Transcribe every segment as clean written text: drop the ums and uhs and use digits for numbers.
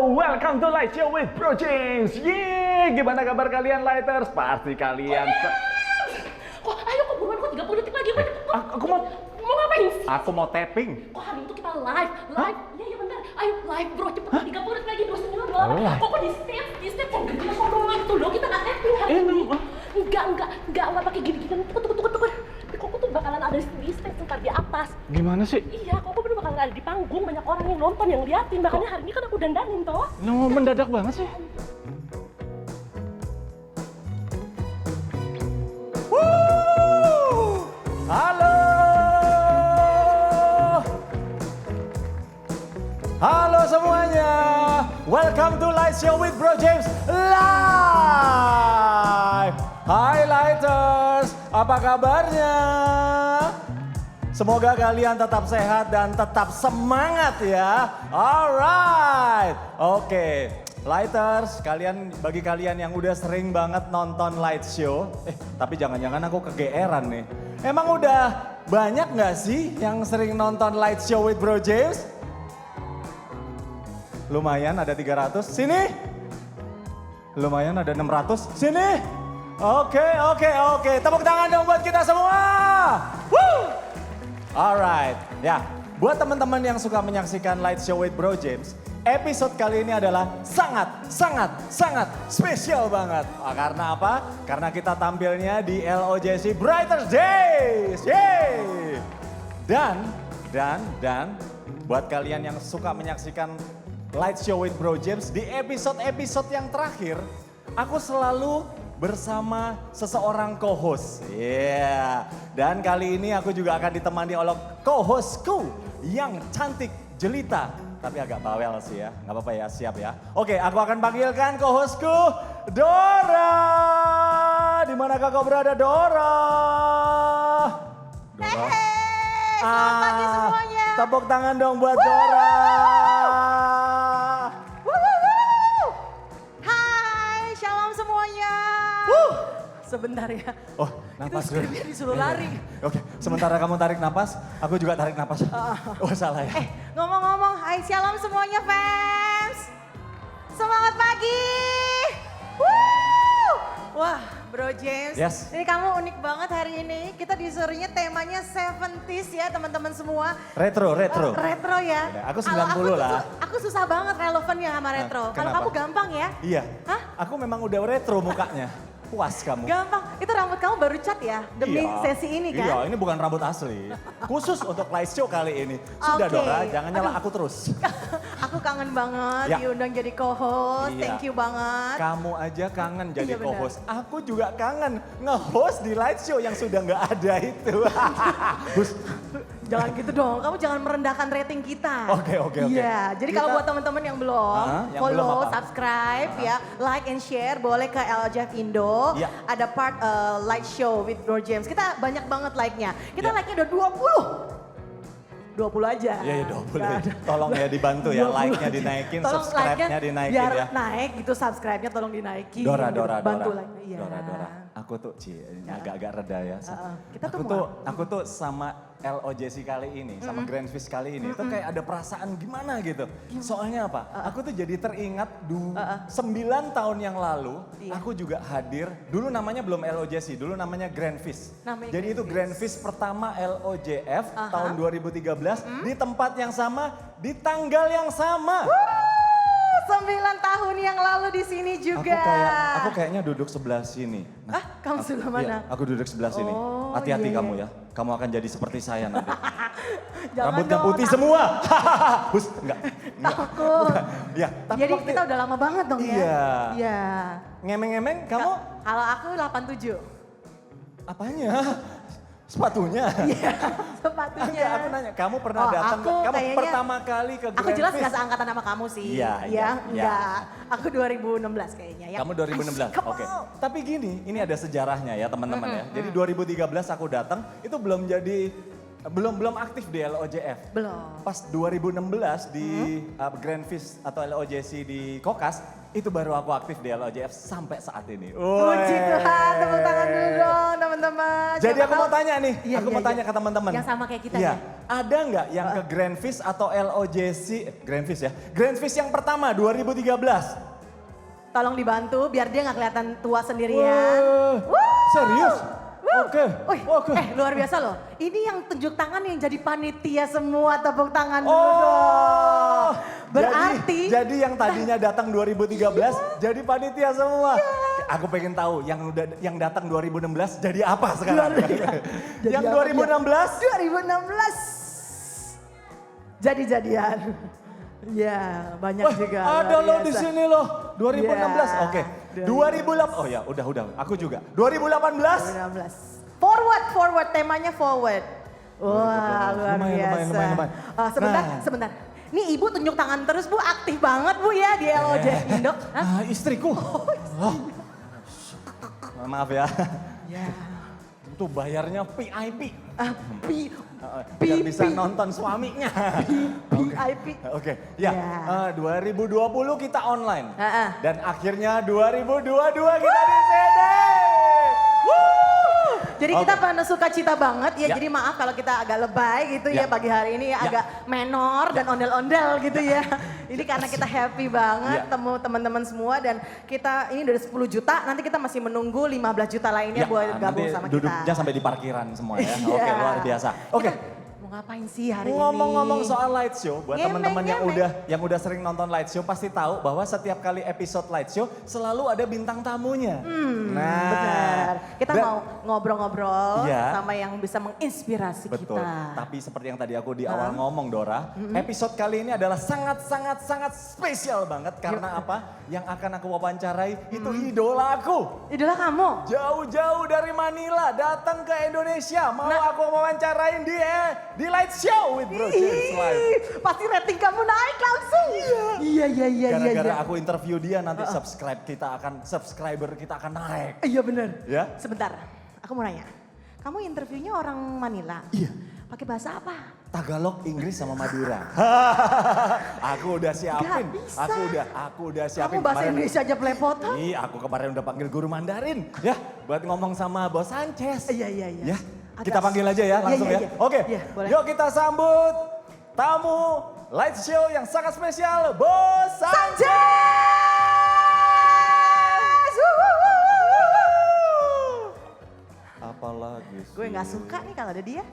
welcome to Light Show with Bro James. Yeay, gimana kabar kalian Lighters? Pasti kalian... Kok ayo kok buruan, kok 30 detik lagi. Aku mau ngapain sih? Aku mau tapping. Kok hari itu kita live? Iya benar. Ayo live bro, cepet 30 detik lagi, 2 setengah doang. Kok di step kok gede doang gitu loh, kita nggak tapping hari ini. Enggak pakai gini-gini. Tunggu. Kok tuh bakalan ada di step ntar di atas. Gimana sih? Iya, kok bener bakalan ada di panggung, banyak orang yang nonton, yang liatin. Makanya hari ini kan aku dandanin toh. No, mendadak banget sih. Halo. Halo semuanya. Welcome to Light Show with Bro James live. Hai Lighters, apa kabarnya? Semoga kalian tetap sehat dan tetap semangat ya. Alright. Oke. Lighters, bagi kalian yang udah sering banget nonton Light Show, tapi jangan-jangan aku kegeeran nih. Emang udah banyak nggak sih yang sering nonton Light Show with Bro James? Lumayan ada 300, sini. Lumayan ada 600, sini. Oke. Tepuk tangan dong buat kita semua. Woo! Alright, ya. Buat teman-teman yang suka menyaksikan Light Show with Bro James, episode kali ini adalah sangat spesial banget. Karena apa? Karena kita tampilnya di LOJC Brighter Days. Yeay! Dan buat kalian yang suka menyaksikan Light Show with Bro James, di episode-episode yang terakhir, aku selalu bersama seseorang co-host. Yeah. Dan kali ini aku juga akan ditemani oleh co-hostku yang cantik, jelita, tapi agak bawel sih ya. Nggak apa-apa ya, siap ya. Oke, aku akan panggilkan co-hostku, Dora. Di manakah kau berada, Dora? Hey, selamat pagi semuanya. Tepuk tangan dong buat Dora. Hai, shalom semuanya. Sebentar ya. Oh, napas itu skripnya disuruh lari. Oke, sementara kamu tarik napas, aku juga tarik napas. Oh, salah ya. Ngomong-ngomong, hai shalom semuanya fans. Semangat pagi. Wah, Bro James. Yes. Ini kamu unik banget hari ini. Kita disuruhnya temanya 70s ya teman-teman semua. Retro. Retro ya. Ya, aku 90 lah. Aku susah banget relevannya sama retro. Kalau kamu gampang ya. Iya. Hah? Aku memang udah retro mukanya. Puas kamu. Gampang. Itu rambut kamu baru cat ya demi sesi ini kan? Iya, ini bukan rambut asli. Khusus untuk live show kali ini. Sudah Oke. Dora, jangan nyala aku terus. Aku kangen banget Ya. diundang jadi co-host. Iya. Thank you banget. Kamu aja kangen jadi Iya, benar. co-host. Aku juga kangen nge-host di live show yang sudah nggak ada itu. Bus. Jangan gitu dong, kamu jangan merendahkan rating kita. Oke. Iya, jadi kalau buat teman-teman yang belum, yang follow, belum apa? subscribe ya, like and share, boleh ke LJF Indo. Iya. Ada part light show with Bro James. Kita banyak banget like-nya. Kita Iya. like-nya udah 20. 20 aja. Iya, 20. Nggak ada. Tolong ya dibantu ya, 20 like-nya aja. dinaikin, Tolong subscribe-nya like-nya dinaikin biar ya. naik gitu, subscribe-nya tolong dinaikin. Dora. Bantu like-nya. Iya. Dora. Aku tuh, ini agak-agak reda ya. Kita tuh Aku tuh sama LOJC kali ini, sama Grand Fist kali ini, itu kayak ada perasaan gimana gitu. Soalnya apa? Aku tuh jadi teringat 9 tahun yang lalu, Iya. aku juga hadir, dulu namanya belum LOJC, dulu namanya Grand Fist. Namanya Jadi Grand itu Grand Fist pertama LOJF tahun 2013, di tempat yang sama, di tanggal yang sama. 9 tahun yang lalu di sini juga. Aku kayaknya duduk sebelah sini. Kamu sebelah mana? Iya, aku duduk sebelah sini. Oh, Hati-hati iya. kamu ya. Kamu akan jadi seperti saya nanti. Jangan Rambutnya dong, putih semua. Hus, enggak. Takut. Ya, tapi Jadi waktu kita udah lama banget dong ya. Iya. Iya. ngemeng-ngemeng kamu Kalau aku 87. apanya? Sepatunya. Iya, sepatunya. Enggak, aku nanya, kamu pernah Oh, datang, aku kamu kayaknya- pertama kali ke Aku Grand jelas Fist? gak seangkatan sama kamu sih. Iya. Enggak. Aku 2016 kayaknya. Ya. Kamu 2016, Come oke. on. Tapi gini, ini ada sejarahnya ya teman-teman ya. Jadi 2013 aku datang, itu belum jadi Belum aktif di LOJF. Belum. Pas 2016 di Grand Fist atau LOJC di Kokas, itu baru aku aktif di LOJF sampai saat ini. Puji Tuhan, tepuk tangan dulu dong teman-teman. Jadi Siapa aku mau tahu- tanya nih, Iya, aku iya, mau tanya iya. ke teman-teman. Yang sama kayak kita Iya. ya. Ada nggak yang ke Grand Fist atau LOJC, Grand Fist ya? Grand Fist yang pertama 2013. Tolong dibantu biar dia nggak kelihatan tua sendirian. Serius? Oke. Wih, Oke. luar biasa loh. Ini yang tunjuk tangan yang jadi panitia semua, tepuk tangan dulu dong. Oh. Berarti jadi yang tadinya datang 2013 jadi panitia semua. Aku pengen tahu yang datang 2016 jadi apa sekarang? Jadi Yang apa 2016? 2016 jadi-jadian. Ya, banyak Wah, juga. ada luar loh di biasa. sini loh. 2016. Ya, Oke. 2008. Oh ya, udah. Aku juga. 2018. 2016. Forward, temanya forward. Wah, luar Lumayan. biasa. Sebentar. Nih ibu tunjuk tangan terus bu, aktif banget bu ya di LOJ Indo. Hah? Istriku. Oh. Maaf ya. Ya. Itu bayarnya VIP. Pi, Biar bisa nonton suaminya. VIP. Oke, ya. Ya. 2020 kita online. Heeh. Dan akhirnya 2022 kita di sini. Jadi Oke. kita pada suka cita banget ya, Ya. jadi maaf kalau kita agak lebay gitu Ya. ya pagi hari ini Ya. agak menor dan ondel-ondel gitu ya. Ini karena kita happy banget Ya. temu teman-teman semua dan kita ini udah 10 juta, nanti kita masih menunggu 15 juta lainnya buat gabung sama kita. duduknya sampai di parkiran semua ya. Iya. Oke, luar biasa. Oke. Kita mau ngapain sih hari ini? Ngomong-ngomong soal light show, buat Ngemeng, teman-teman ngemeng. yang udah sering nonton light show pasti tahu bahwa setiap kali episode light show selalu ada bintang tamunya. Benar. Kita dan- mau ngobrol-ngobrol Iya. sama yang bisa menginspirasi Betul. kita. Tapi seperti yang tadi aku di awal ngomong Dora, episode kali ini adalah sangat spesial banget karena apa? Yang akan aku wawancarai itu idola aku. Idola kamu. Jauh-jauh dari Manila datang ke Indonesia mau aku wawancarain di light show with Bro James Live. Ih, pasti rating kamu naik langsung. Iya. Gara-gara aku interview dia nanti subscriber kita akan naik. Iya bener. Ya? Sebentar, aku mau nanya. Kamu interviewnya orang Manila? Iya. Pakai bahasa apa? Tagalog, Inggris sama Madura. Aku udah siapin. Gak bisa. Aku udah siapin. Kamu bahasa Kemarin- Indonesia aja belepotan? Iya, aku kemarin udah panggil guru Mandarin. Ya, buat ngomong sama Bos Sanchez. Iya. Ya, Agak- kita panggil aja ya langsung Iya. ya. Oke, Iya, boleh. yuk kita sambut tamu light show yang sangat spesial, Bos Sanchez. Apalagi sih? Gue nggak suka nih kalau ada dia.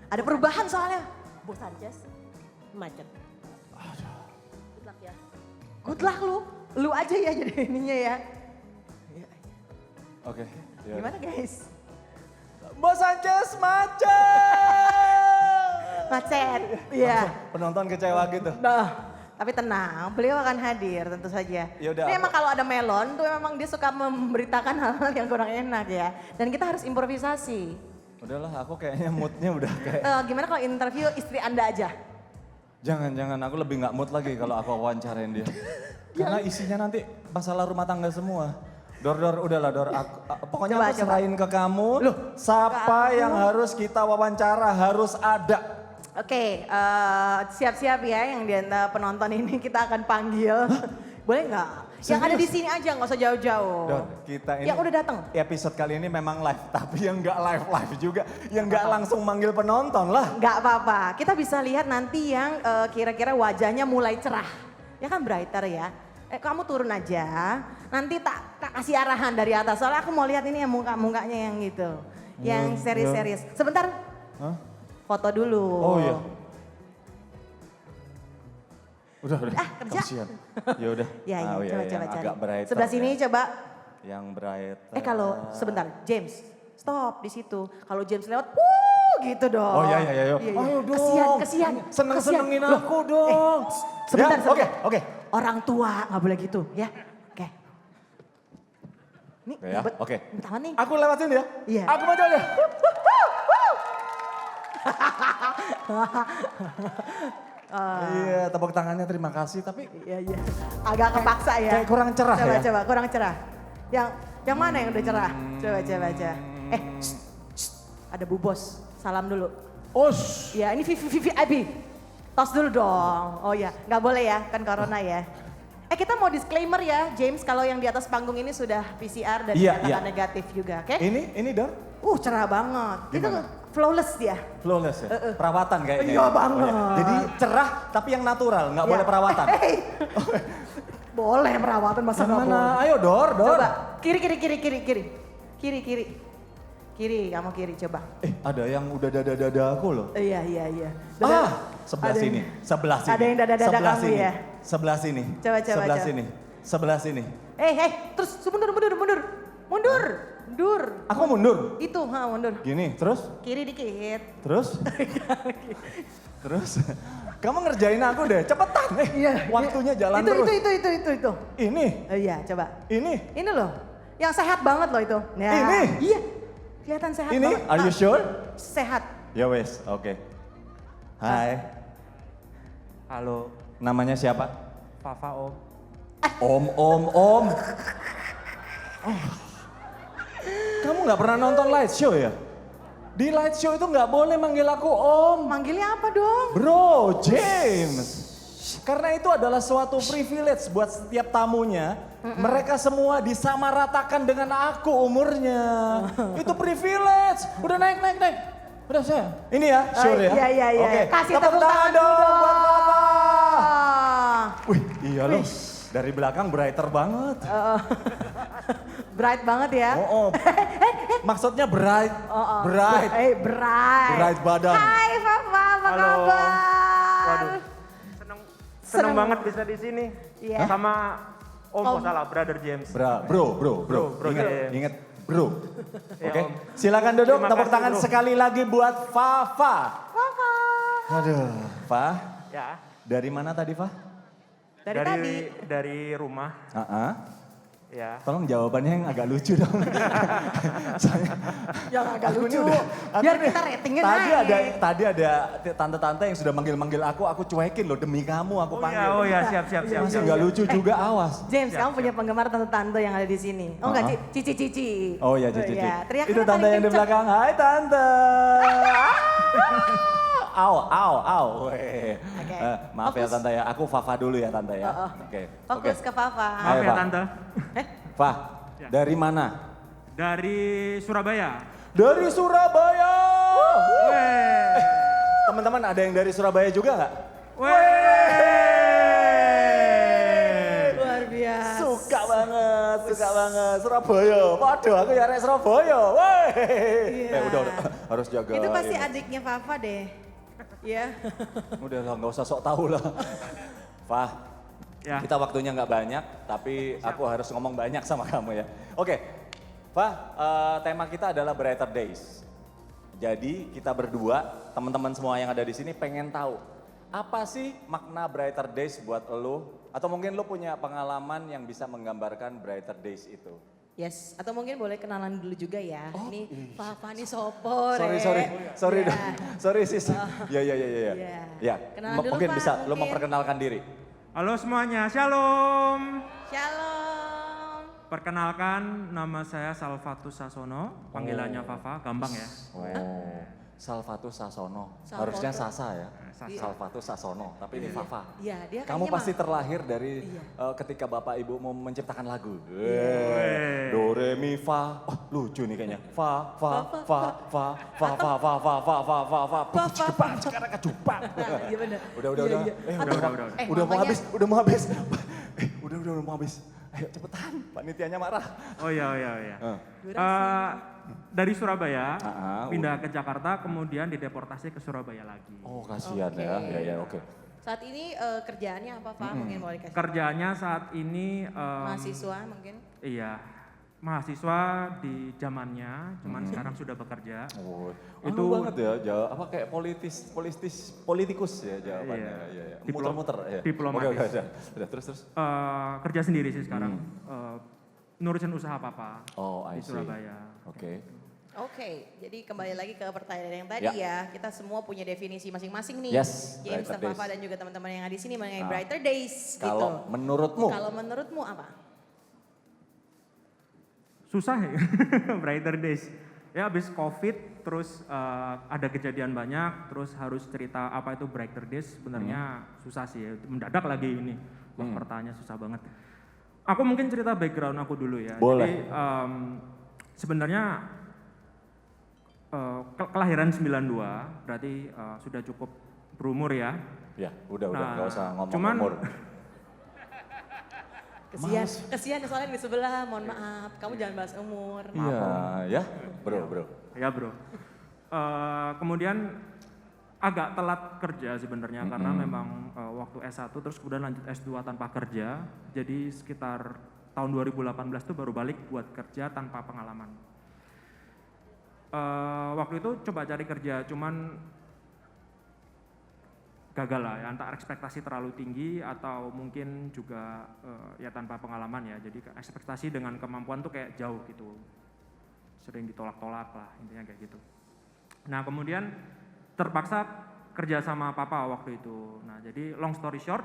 Ada perubahan soalnya. Bos Sanchez, macet. Good luck ya. Good luck lu. Lu aja ya jadi ininya ya. Oke. ya. Gimana guys? Bos Sanchez macet. Macet. Iya. Penonton kecewa gitu. Nah, tapi tenang, beliau akan hadir tentu saja. Yaudah, Ini aku- emang kalau ada melon tuh memang dia suka memberitakan hal-hal yang kurang enak ya. Dan kita harus improvisasi. Udahlah, aku kayaknya moodnya udah kayak. Gimana kalau interview istri Anda aja? Jangan, aku lebih nggak mood lagi kalau aku wawancarain dia. Karena isinya nanti masalah rumah tangga semua. Dor, udahlah Dor. Pokoknya Coba, aku serahin ke kamu. Loh, siapa kamu? yang harus kita wawancara harus ada. Oke, siap-siap ya yang di antara penonton ini kita akan panggil. Boleh nggak? Yang ada di sini aja, nggak usah jauh-jauh. Dor, kita ini. Yang udah datang. Episode kali ini memang live, tapi yang nggak live juga, yang nggak langsung manggil penonton lah. Nggak apa-apa, kita bisa lihat nanti yang kira-kira wajahnya mulai cerah. Ya kan brighter ya. Kamu turun aja, nanti tak kasih arahan dari atas. Soalnya aku mau lihat ini yang mukanya yang gitu. Yang serius-serius. Sebentar, Hah? foto dulu. Oh iya. Udah. kerja. Kasihan. Ya udah. Ya, Ah, oh, coba yang cari. agak brighter Sebelah sini ya. coba. Yang bright. Kalau sebentar, James, stop di situ. Kalau James lewat, gitu dong. Oh iya. Iya. Ayo dong. Kesian. Seneng-senengin Loh, aku dong. Sebentar, Ya, sebentar. Oke. Orang tua nggak boleh gitu, ya. Oke. Nih, Oke ya, ribet. oke. Pertama nih. Aku lewatin ya. Iya. Aku maju aja. Iya, tepuk tangannya terima kasih. Tapi Iya. Agak kepaksa ya. kayak kurang cerah coba, ya. Coba, kurang cerah. Yang mana yang udah cerah? Coba. Shh. Ada Bu Bos. Salam dulu. Ush. Ya ini VIP. Tos dulu dong. Oh ya, nggak boleh ya, kan corona ya. Kita mau disclaimer ya, James, kalau yang di atas panggung ini sudah PCR dan Iya, dinyatakan iya. negatif juga, oke? Ini Dor? Cerah banget. Gimana? Itu flawless dia. Flawless ya? Perawatan kayaknya. Iya banget. ya. Jadi cerah tapi yang natural, nggak Ya. boleh perawatan. Boleh perawatan, masa Yang nggak mana? boleh? Ayo Dor. Coba, kiri. Kiri, kamu kiri coba. Ada yang udah dada aku loh. Iya. Sebelah Ada sini, yang- sebelah sini. ada yang dada-dada sebelah kamu sini. ya? Sebelah sini. Coba. Sebelah sini. Terus mundur. Aku mundur. Itu, mundur. Gini, terus? Kiri dikit. Terus? Kamu ngerjain aku deh, cepetan. Waktunya jalan terus. Itu. Ini, Iya, coba. ini. Ini loh, yang sehat banget loh itu. Ya. Ini? Iya, kelihatan sehat Ini, banget. are you sure? Sehat. Ya wes, oke. Hai, Halo, namanya siapa? Fafa Om. Om. Oh. Kamu nggak pernah nonton light show ya? Di light show itu nggak boleh manggil aku Om. Manggilnya apa dong? Bro, James. Karena itu adalah suatu privilege buat setiap tamunya. Mereka semua disamaratakan dengan aku umurnya. Itu privilege. Udah naik. Udah saya. Ini ya, sure ya? Iya. Oke, Kasih tepuk tangan dong buat Papa. Wih, iya loh. Wish. Dari belakang brighter banget. Bright banget ya. Oh. Maksudnya bright. Bright. Bright. Bright badan. Hai Papa, apa Halo. kabar? Waduh, seneng banget bisa di sini. Iya. Sama Om, Om. salah, Brother James. Bro. Bro, iya. Ingat, bro. Iya, Oke, Om. silakan duduk. Terima Tepuk kasih, tangan bro. sekali lagi buat Fafa. Aduh, Fa. Ya, Dari mana tadi, Fa? Dari tadi. dari rumah. Ya. Tolong jawabannya yang agak lucu dong. Yang agak Aku ini lucu. aku Biar nih, kita ratingnya tadi naik. Tadi ada tante-tante yang sudah manggil-manggil aku cuekin loh demi kamu aku panggil. Oh ya, siap. Masih nggak lucu juga, awas. James, kamu punya penggemar tante-tante yang ada di sini. Oh enggak, Cici. Oh ya, Cici. Iya, teriaknya Itu tante paling yang di kenceng. belakang. Hai tante. Au. Weh. Oke. Maaf ya Fokus. tante ya, aku Fafa dulu ya tante ya. Oh. Oke. Fokus ke Papa. Maaf Ayo, ya Pak. Tante. Fa, Ya. dari mana? Dari Surabaya. Dari Surabaya. Weh. Teman-teman ada yang dari Surabaya juga nggak? Luar biasa. Suka banget. Surabaya. Waduh, aku ya arek Surabaya. Weh. Iya. Udah, harus jaga. Itu pasti ini. adiknya Papa deh. Ya. Udah lah, nggak usah sok tahu lah. Fah, Ya. kita waktunya nggak banyak, tapi aku harus ngomong banyak sama kamu ya. Oke, Fah, tema kita adalah Brighter Days. Jadi kita berdua, teman-teman semua yang ada di sini pengen tahu, apa sih makna Brighter Days buat lo? Atau mungkin lo punya pengalaman yang bisa menggambarkan Brighter Days itu? Yes, atau mungkin boleh kenalan dulu juga ya. Ini Papa nih sopo, Sorry Ya. dong, sorry sis. Ya. Iya. Ya, Kenalan dulu, mungkin Pak, bisa lo mungkin. memperkenalkan diri. Halo semuanya, Shalom. Shalom. Perkenalkan, nama saya Salvatus Sasono, panggilannya Fafa, gampang ya. Oh, Salvatus Sasono. Salvatus. Harusnya Sasa ya. Sasa. Salvatus Sasono, tapi ini Fafa. Iya, dia Kamu kayaknya pasti mah- terlahir dari Iya. ketika Bapak Ibu mau menciptakan lagu. Weh. Do re mi fa. Oh, lucu nih kayaknya. Fa. Sekarang kejupak. Iya benar. Udah. Iya. Udah mau mamanya- habis. Udah mau habis. Ayo cepetan, panitianya marah. Oh iya. Dari Surabaya, pindah ke Jakarta, kemudian dideportasi ke Surabaya lagi. Oh, kasihan Oke. ya. Ya, oke. Saat ini kerjaannya apa Pak? Mungkin boleh kasih. Kerjaannya saat ini Mahasiswa mungkin. iya, mahasiswa di zamannya, cuman sekarang sudah bekerja. Oh, Itu- itu banget ya, apa kayak politikus ya jawabannya. Iya. Iya. Muter-muter ya. Diplomatis. Oke, udah terus. Kerja sendiri sih sekarang, nurusin usaha papa Oh, I di see. Surabaya. Oke. Oke, jadi kembali lagi ke pertanyaan yang tadi ya. Kita semua punya definisi masing-masing nih. Yes, James Brighter dan Papa Days. dan juga teman-teman yang ada di sini mengenai Ah. Brighter Days gitu. Kalau menurutmu, Kalau menurutmu apa? Susah ya, Brighter Days. Ya habis COVID, terus ada kejadian banyak, terus harus cerita apa itu breaker disk, sebenarnya susah sih ya. Mendadak lagi ini, pertanyaannya susah banget. Aku mungkin cerita background aku dulu ya. Boleh. Jadi sebenarnya kelahiran 92, berarti sudah cukup berumur ya. Ya, udah, Nah, nggak usah ngomong cuman- umur. Kesian soalnya di sebelah, mohon maaf. Kamu jangan bahas umur. Iya, ya, bro. Ya bro. Kemudian agak telat kerja sebenarnya karena memang waktu S1 terus kemudian lanjut S2 tanpa kerja. Jadi sekitar tahun 2018 tuh baru balik buat kerja tanpa pengalaman. Waktu itu coba cari kerja, cuman gagal lah ya, antara ekspektasi terlalu tinggi atau mungkin juga ya tanpa pengalaman ya. Jadi ekspektasi dengan kemampuan tuh kayak jauh gitu. Sering ditolak-tolak lah, intinya kayak gitu. Nah kemudian terpaksa kerja sama papa waktu itu. Nah jadi long story short,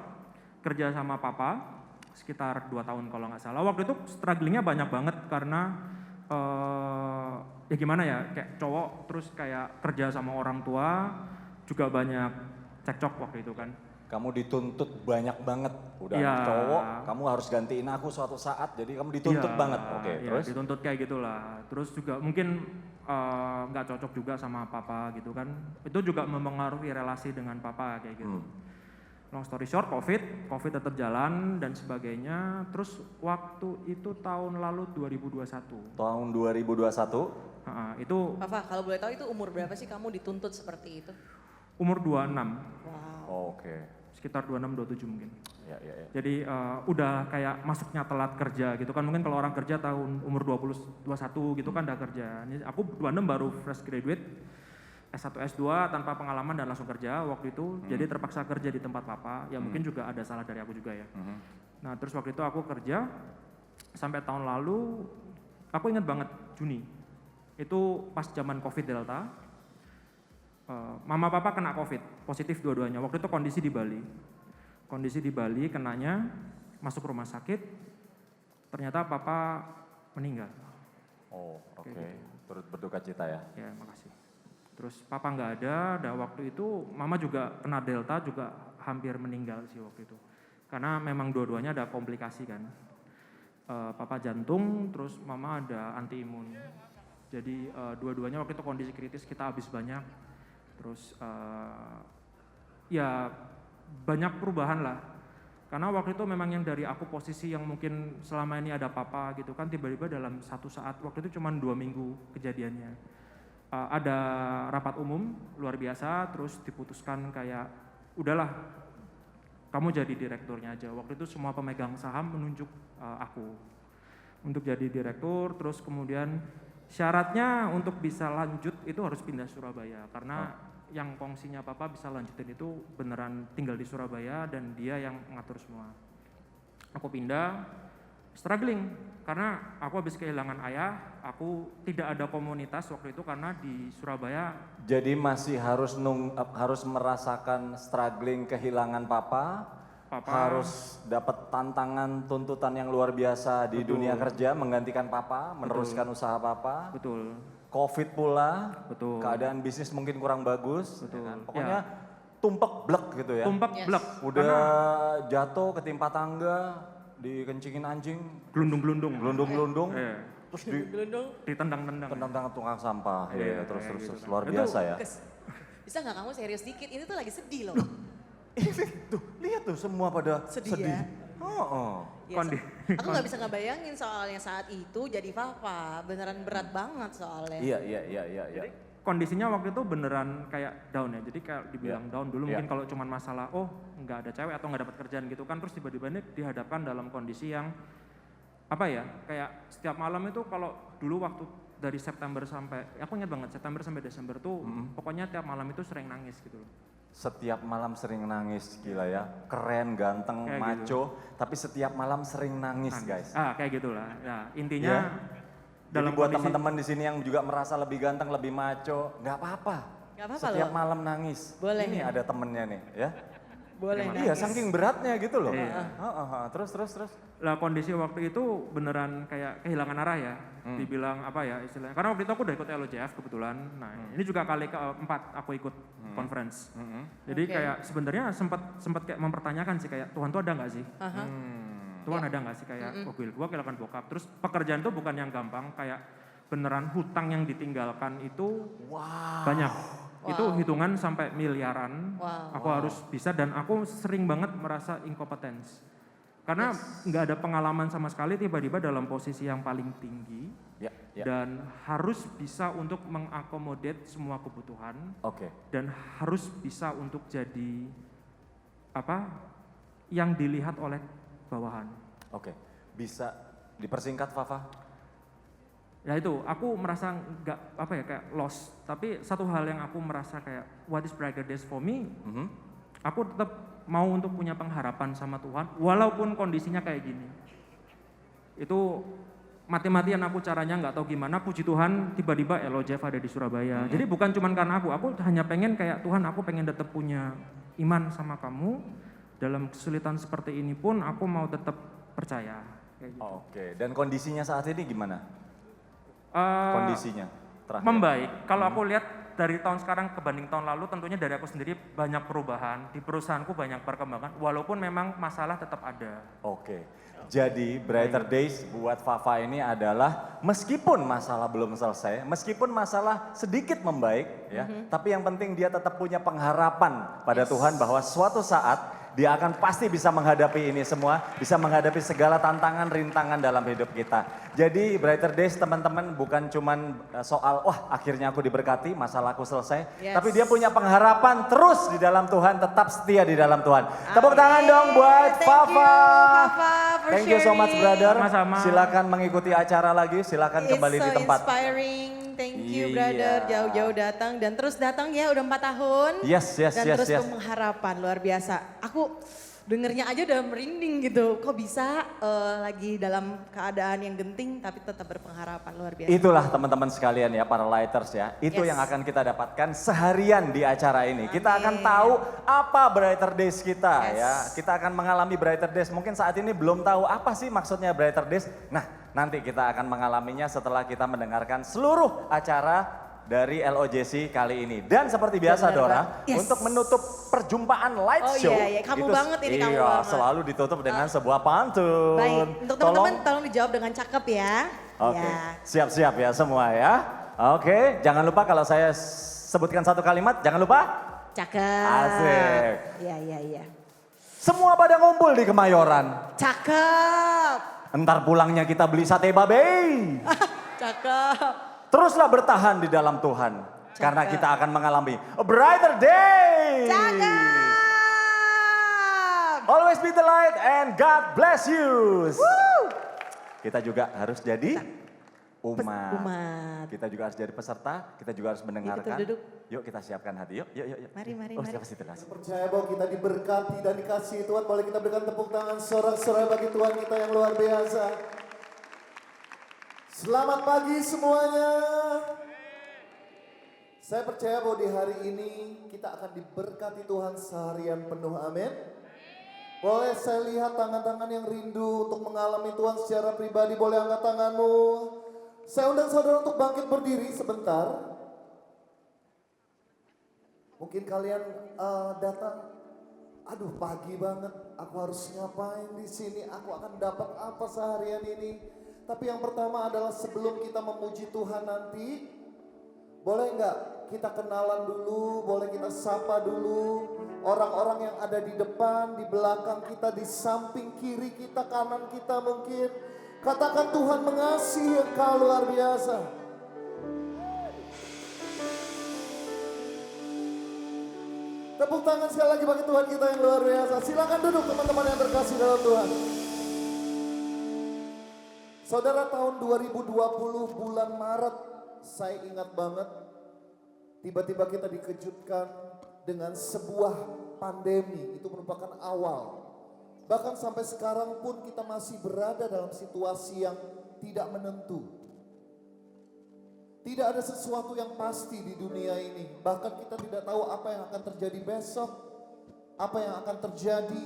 kerja sama papa sekitar 2 tahun kalau nggak salah. Waktu itu strugglingnya banyak banget karena ya gimana ya, kayak cowok terus kayak kerja sama orang tua juga banyak cekcok waktu itu kan. Kamu dituntut banyak banget, udah Iya. anak cowok, kamu harus gantiin aku suatu saat, jadi kamu dituntut Iya, banget. Oke, iya, terus? dituntut kayak gitulah. Terus juga mungkin nggak cocok juga sama papa gitu kan. Itu juga mempengaruhi relasi dengan papa kayak gitu. Long story short, COVID tetap jalan dan sebagainya. Terus waktu itu tahun lalu 2021. Tahun 2021, Itu Papa, kalau boleh tahu itu umur berapa sih kamu dituntut seperti itu? umur 26, Wow. oke. sekitar 26-27 mungkin. Ya, ya, ya. Jadi udah kayak masuknya telat kerja gitu kan. Mungkin kalau orang kerja tahun umur 21 gitu kan udah kerja. Ini aku 26 baru fresh graduate, S1 S2 tanpa pengalaman dan langsung kerja waktu itu. Jadi terpaksa kerja di tempat papa. Ya mungkin juga ada salah dari aku juga ya. Nah terus waktu itu aku kerja sampai tahun lalu, aku ingat banget Juni. Itu pas zaman COVID Delta. Mama papa kena COVID, positif dua-duanya. Waktu itu kondisi di Bali kenanya, masuk rumah sakit, ternyata papa meninggal. Oh, oke. gitu. Turut berduka cita ya. Ya makasih. Terus papa nggak ada, dan waktu itu mama juga kena Delta juga hampir meninggal sih waktu itu. Karena memang dua-duanya ada komplikasi kan. Papa jantung, terus mama ada anti imun. Jadi dua-duanya waktu itu kondisi kritis, kita habis banyak. Terus ya banyak perubahan lah. Karena waktu itu memang yang dari aku posisi yang mungkin selama ini ada papa gitu kan, tiba-tiba dalam satu saat, waktu itu cuma 2 minggu kejadiannya. Ada rapat umum luar biasa, terus diputuskan kayak udahlah kamu jadi direkturnya aja. Waktu itu semua pemegang saham menunjuk aku untuk jadi direktur. Terus kemudian syaratnya untuk bisa lanjut itu harus pindah Surabaya karena yang kongsinya papa bisa lanjutin itu beneran tinggal di Surabaya dan dia yang ngatur semua. Aku pindah, struggling karena aku habis kehilangan ayah, aku tidak ada komunitas waktu itu karena di Surabaya. Jadi masih harus merasakan struggling kehilangan papa, harus dapat tantangan tuntutan yang luar biasa di dunia kerja, menggantikan papa, meneruskan usaha papa. Betul. COVID pula, Betul. keadaan bisnis mungkin kurang bagus, Betul. ya kan? Pokoknya tumpek blek gitu ya. Tumpek blek. Udah jatuh ketimpa tangga, dikencingin anjing, Gelundung-gelundung. gelundung-gelundung, Iya. terus Ditendang-tendang. ditendang tukang sampah, Iya, terus kayak gitu. luar Itu biasa ya. Bisa nggak kamu serius dikit? Ini tuh lagi sedih loh. Tuh, lihat tuh semua pada Sedih sedih. ya? Ya, Kondi- aku nggak bisa ngebayangin soalnya saat itu jadi papa, beneran berat banget soalnya. Iya. Kondisinya waktu itu beneran kayak down ya, jadi kayak dibilang down dulu mungkin kalau cuman masalah nggak ada cewek atau nggak dapat kerjaan gitu kan, terus tiba-tiba ini dihadapkan dalam kondisi yang apa ya, kayak setiap malam itu kalau dulu waktu dari September sampai, aku ingat banget September sampai Desember tuh pokoknya tiap malam itu sering nangis gitu loh. Setiap malam sering nangis, gila ya. Keren, ganteng, Kayak maco, gitu. tapi setiap malam sering nangis, guys. Kayak gitulah. Ya, intinya Jadi dalam buat kondisi teman-teman di sini yang juga merasa lebih ganteng, lebih maco, nggak apa-apa. Nggak apa-apa Setiap loh. malam nangis. Boleh Ini ya? ada temennya nih, ya. Boleh, Terima nangis. Iya, saking beratnya gitu loh. Iya. Terus. Lah kondisi waktu itu beneran kayak kehilangan arah ya. Dibilang apa ya istilahnya. Karena waktu itu aku udah ikut LOJF kebetulan. Nah ini juga kali keempat aku ikut conference. Jadi Oke. kayak sebenarnya sempat kayak mempertanyakan sih kayak Tuhan tuh ada nggak sih? Tuhan ada nggak sih kayak gua kehilangan bokap. Terus pekerjaan tuh bukan yang gampang kayak beneran hutang yang ditinggalkan itu banyak. Itu hitungan sampai miliaran. Aku harus bisa dan aku sering banget merasa incompetence. Karena nggak ada pengalaman sama sekali tiba-tiba dalam posisi yang paling tinggi Ya. dan harus bisa untuk mengakomodir semua kebutuhan Oke. dan harus bisa untuk jadi apa yang dilihat oleh bawahan. Oke. Bisa dipersingkat, Fafa? Ya itu, aku merasa nggak apa ya kayak lost. Tapi satu hal yang aku merasa kayak what is brighter days for me, aku tetap mau untuk punya pengharapan sama Tuhan, walaupun kondisinya kayak gini. Itu mati-matian aku caranya nggak tahu gimana. Puji Tuhan tiba-tiba LOJF ada di Surabaya. Jadi bukan cuma karena aku hanya pengen kayak Tuhan, aku pengen tetap punya iman sama kamu. Dalam kesulitan seperti ini pun aku mau tetap percaya. Kayak gitu. Oke. Dan kondisinya saat ini gimana? Kondisinya terakhir. Membaik. Kalau aku lihat dari tahun sekarang kebanding tahun lalu, tentunya dari aku sendiri banyak perubahan. Di perusahaanku banyak perkembangan, walaupun memang masalah tetap ada. Oke. Jadi Brighter Days buat Fafa ini adalah meskipun masalah belum selesai, meskipun masalah sedikit membaik ya, tapi yang penting dia tetap punya pengharapan pada Tuhan bahwa suatu saat dia akan pasti bisa menghadapi ini semua, bisa menghadapi segala tantangan, rintangan dalam hidup kita. Jadi Brighter Days teman-teman bukan cuman soal, wah akhirnya aku diberkati, masalahku selesai. Tapi dia punya pengharapan terus di dalam Tuhan, tetap setia di dalam Tuhan. Tepuk tangan dong buat Fafa. Thank you so much brother. Sama-sama. Silakan mengikuti acara lagi, silakan kembali di tempat. Inspiring. Thank you Iya. brother, jauh-jauh datang dan terus datang ya udah 4 tahun. Yes. Dan terus pengharapan luar biasa. Aku dengernya aja udah merinding gitu. Kok bisa lagi dalam keadaan yang genting tapi tetap berpengharapan luar biasa. Itulah teman-teman sekalian ya, para lighters ya. Itu yang akan kita dapatkan seharian di acara ini. Kita akan tahu apa Brighter Days kita ya. Kita akan mengalami Brighter Days. Mungkin saat ini belum tahu apa sih maksudnya Brighter Days. Nah, nanti kita akan mengalaminya setelah kita mendengarkan seluruh acara dari LOJC kali ini. Dan seperti biasa Dora, untuk menutup perjumpaan light show. Iya, kamu banget ini, kamu banget. Selalu ditutup dengan sebuah pantun. Baik, untuk teman-teman tolong dijawab dengan cakep ya. Oke, Ya. siap-siap ya semua ya. Oke, jangan lupa kalau saya sebutkan satu kalimat, jangan lupa. Cakep. Asik. Iya. Semua pada ngumpul di Kemayoran. Cakep. Entar pulangnya kita beli sate babe. Cakep. Teruslah bertahan di dalam Tuhan. Karena kita akan mengalami a brighter day. Cakep. Always be the light and God bless you. Kita juga harus jadi umat. Kita juga harus jadi peserta, kita juga harus mendengarkan. Duduk. Yuk kita siapkan hati, yuk. Mari. Siapa sih terkasih? Percaya bahwa kita diberkati dan dikasihi Tuhan. Boleh kita berikan tepuk tangan sorak-sorai bagi Tuhan kita yang luar biasa. Selamat pagi semuanya. Saya percaya bahwa di hari ini kita akan diberkati Tuhan seharian penuh, amin. Boleh saya lihat tangan-tangan yang rindu untuk mengalami Tuhan secara pribadi, boleh angkat tanganmu. Saya undang saudara untuk bangkit berdiri sebentar. Mungkin kalian datang, aduh pagi banget, aku harus ngapain di sini, aku akan dapat apa seharian ini. Tapi yang pertama adalah sebelum kita memuji Tuhan nanti, boleh nggak kita kenalan dulu, boleh kita sapa dulu orang-orang yang ada di depan, di belakang kita, di samping kiri kita, kanan kita mungkin. Katakan Tuhan mengasihi engkau luar biasa. Tepuk tangan sekali lagi bagi Tuhan kita yang luar biasa. Silakan duduk teman-teman yang terkasih dalam Tuhan. Saudara, tahun 2020 bulan Maret, saya ingat banget, tiba-tiba kita dikejutkan dengan sebuah pandemi. Itu merupakan awal. Bahkan sampai sekarang pun kita masih berada dalam situasi yang tidak menentu. Tidak ada sesuatu yang pasti di dunia ini. Bahkan kita tidak tahu apa yang akan terjadi besok. Apa yang akan terjadi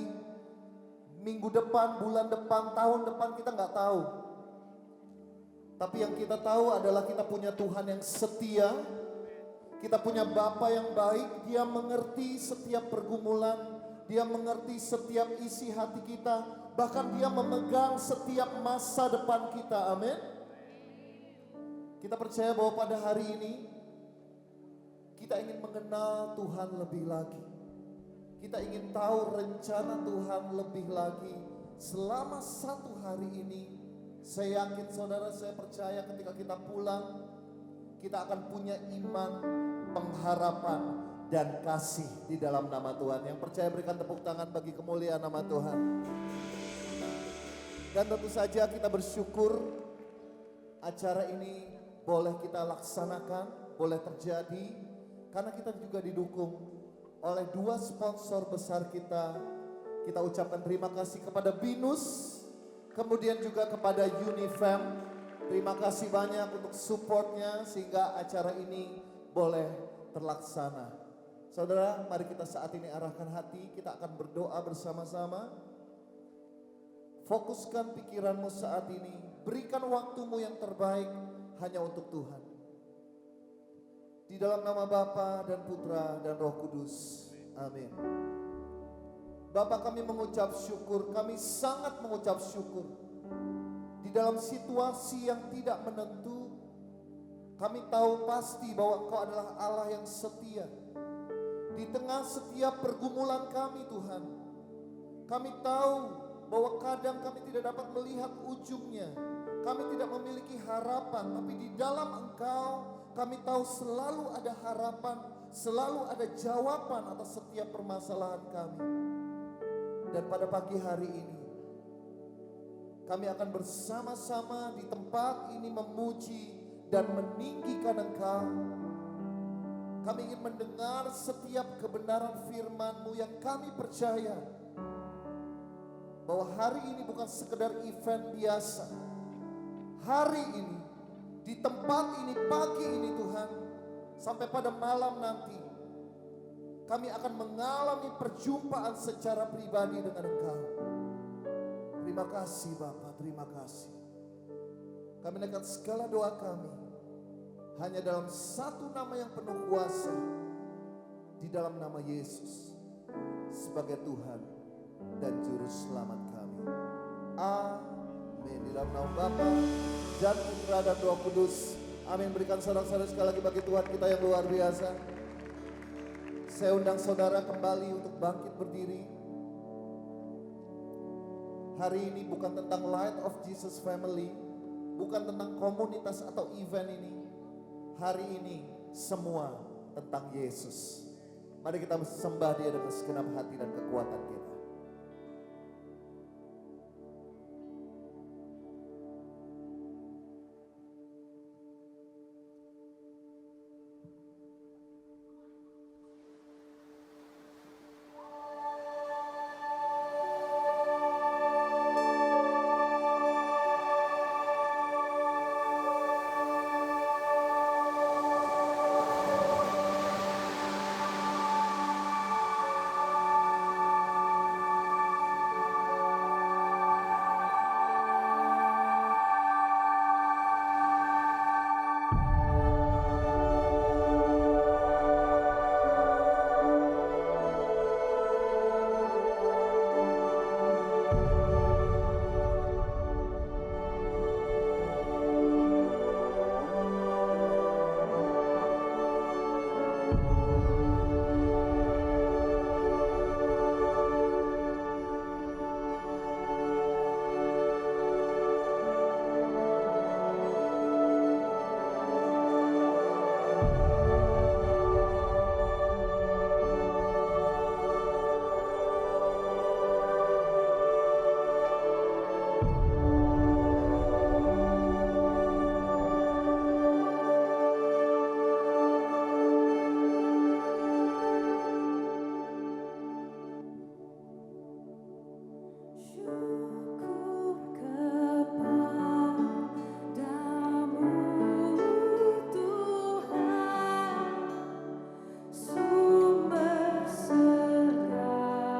minggu depan, bulan depan, tahun depan kita nggak tahu. Tapi yang kita tahu adalah kita punya Tuhan yang setia. Kita punya Bapa yang baik. Dia mengerti setiap pergumulan. Dia mengerti setiap isi hati kita. Bahkan dia memegang setiap masa depan kita. Amin. Kita percaya bahwa pada hari ini kita ingin mengenal Tuhan lebih lagi. Kita ingin tahu rencana Tuhan lebih lagi. Selama satu hari ini, saya yakin saudara, saya percaya ketika kita pulang, kita akan punya iman, pengharapan, dan kasih di dalam nama Tuhan. Yang percaya berikan tepuk tangan bagi kemuliaan nama Tuhan. Dan tentu saja kita bersyukur acara ini boleh kita laksanakan, boleh terjadi, karena kita juga didukung oleh dua sponsor besar kita. Kita ucapkan terima kasih kepada Binus, kemudian juga kepada Unifam. Terima kasih banyak untuk supportnya sehingga acara ini boleh terlaksana. Saudara, mari kita saat ini arahkan hati, kita akan berdoa bersama-sama. Fokuskan pikiranmu saat ini, berikan waktumu yang terbaik hanya untuk Tuhan. Di dalam nama Bapa dan Putra dan Roh Kudus. Amin. Bapa, kami mengucap syukur, kami sangat mengucap syukur. Di dalam situasi yang tidak menentu, kami tahu pasti bahwa Engkau adalah Allah yang setia. Di tengah setiap pergumulan kami Tuhan, kami tahu bahwa kadang kami tidak dapat melihat ujungnya. Kami tidak memiliki harapan, tapi di dalam Engkau kami tahu selalu ada harapan, selalu ada jawaban atas setiap permasalahan kami. Dan pada pagi hari ini, kami akan bersama-sama di tempat ini memuji dan meninggikan Engkau. Kami ingin mendengar setiap kebenaran firman-Mu yang kami percaya bahwa hari ini bukan sekedar event biasa. Hari ini, di tempat ini, pagi ini Tuhan, sampai pada malam nanti, kami akan mengalami perjumpaan secara pribadi dengan Engkau. Terima kasih Bapa, terima kasih. Kami naikkan segala doa kami hanya dalam satu nama yang penuh kuasa, di dalam nama Yesus sebagai Tuhan dan Juru Selamat kami. Amin. Di dalam nama Bapa dan Putra dan Roh Kudus. Amin. Berikan sorak-sorai sekali lagi bagi Tuhan kita yang luar biasa. Saya undang saudara kembali untuk bangkit berdiri. Hari ini bukan tentang Light of Jesus Family, bukan tentang komunitas atau event ini. Hari ini semua tentang Yesus. Mari kita sembah Dia dengan segenap hati dan kekuatan kita. Sumber segala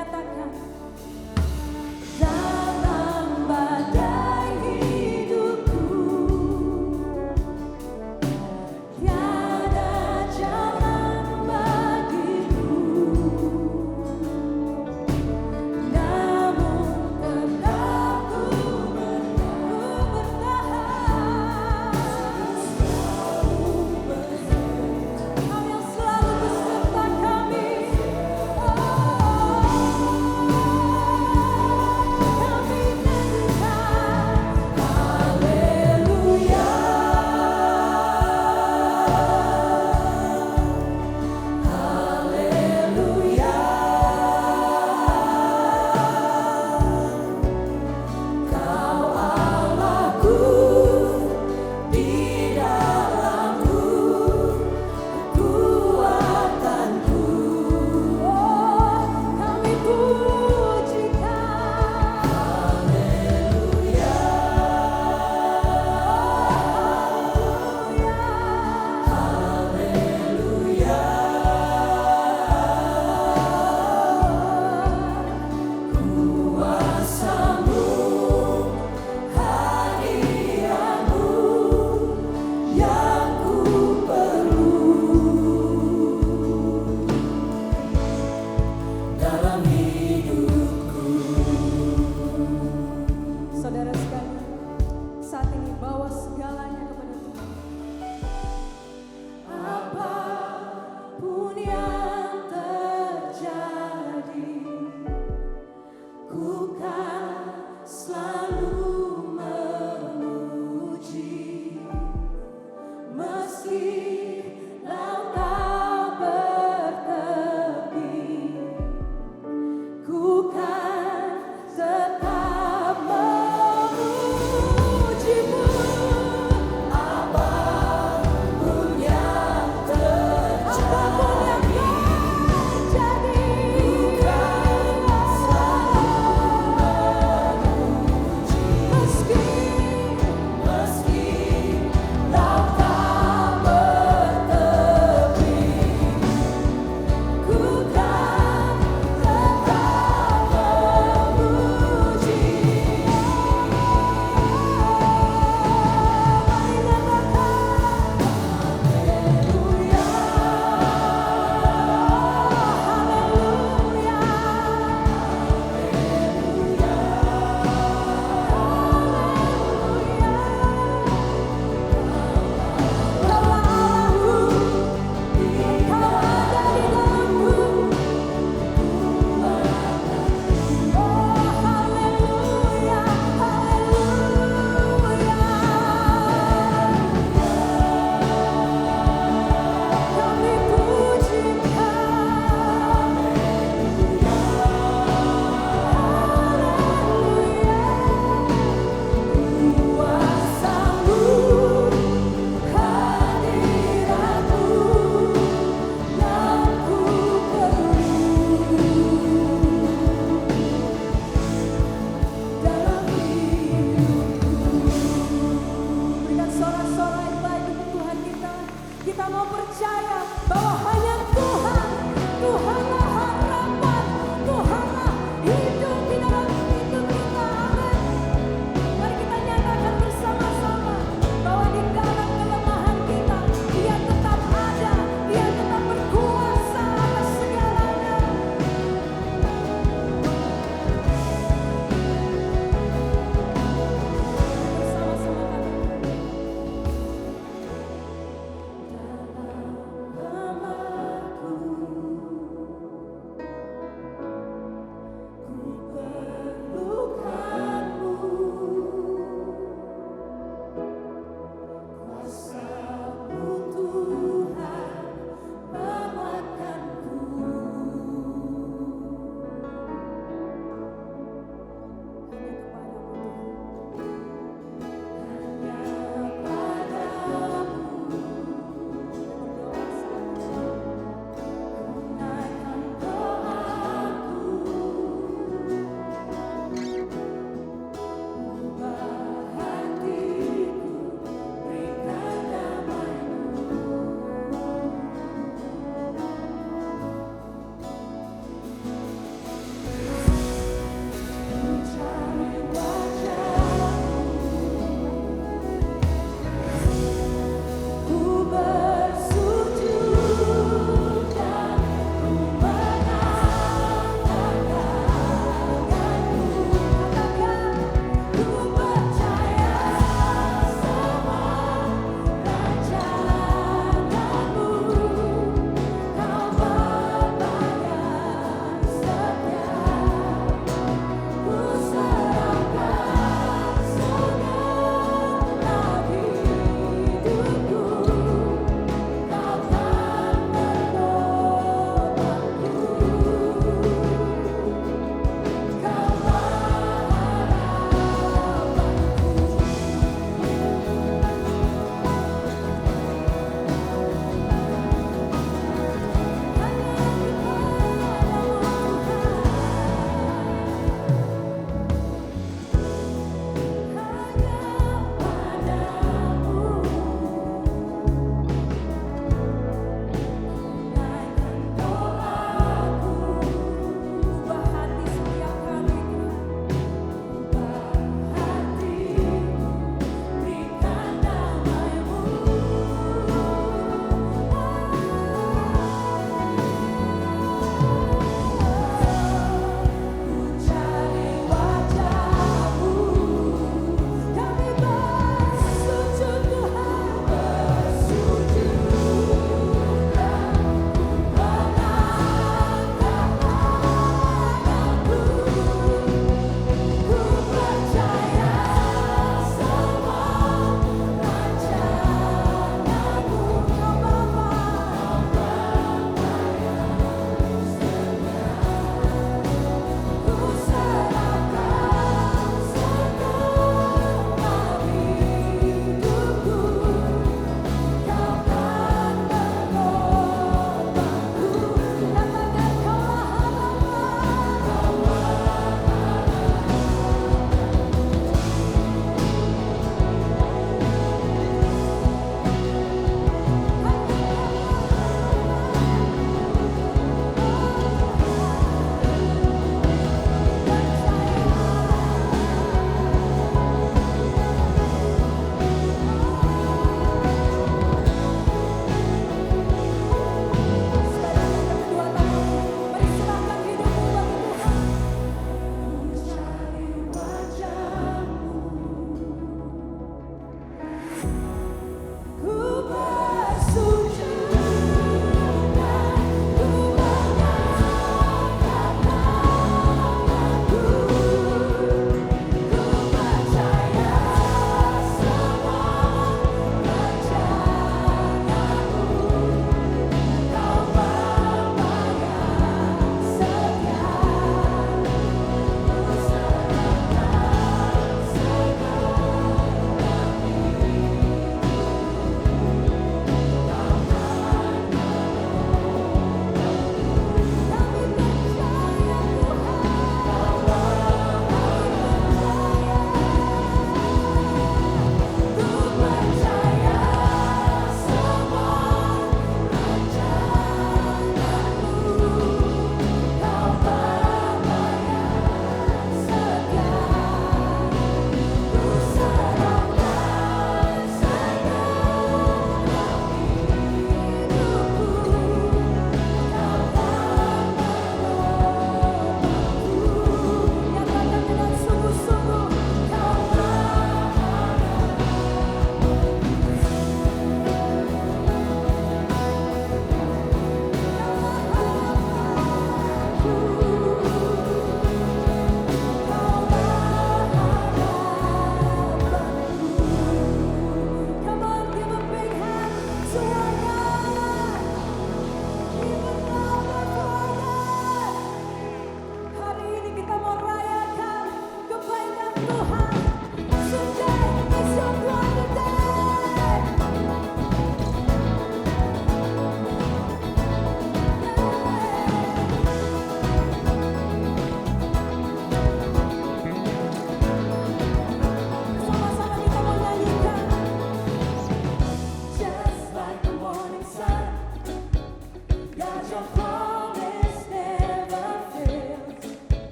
nyatakan dalam badai hidupku, tiada jalan bagiku, namun tetap ku bertahan. Kau yang selalu beserta kami. Oh.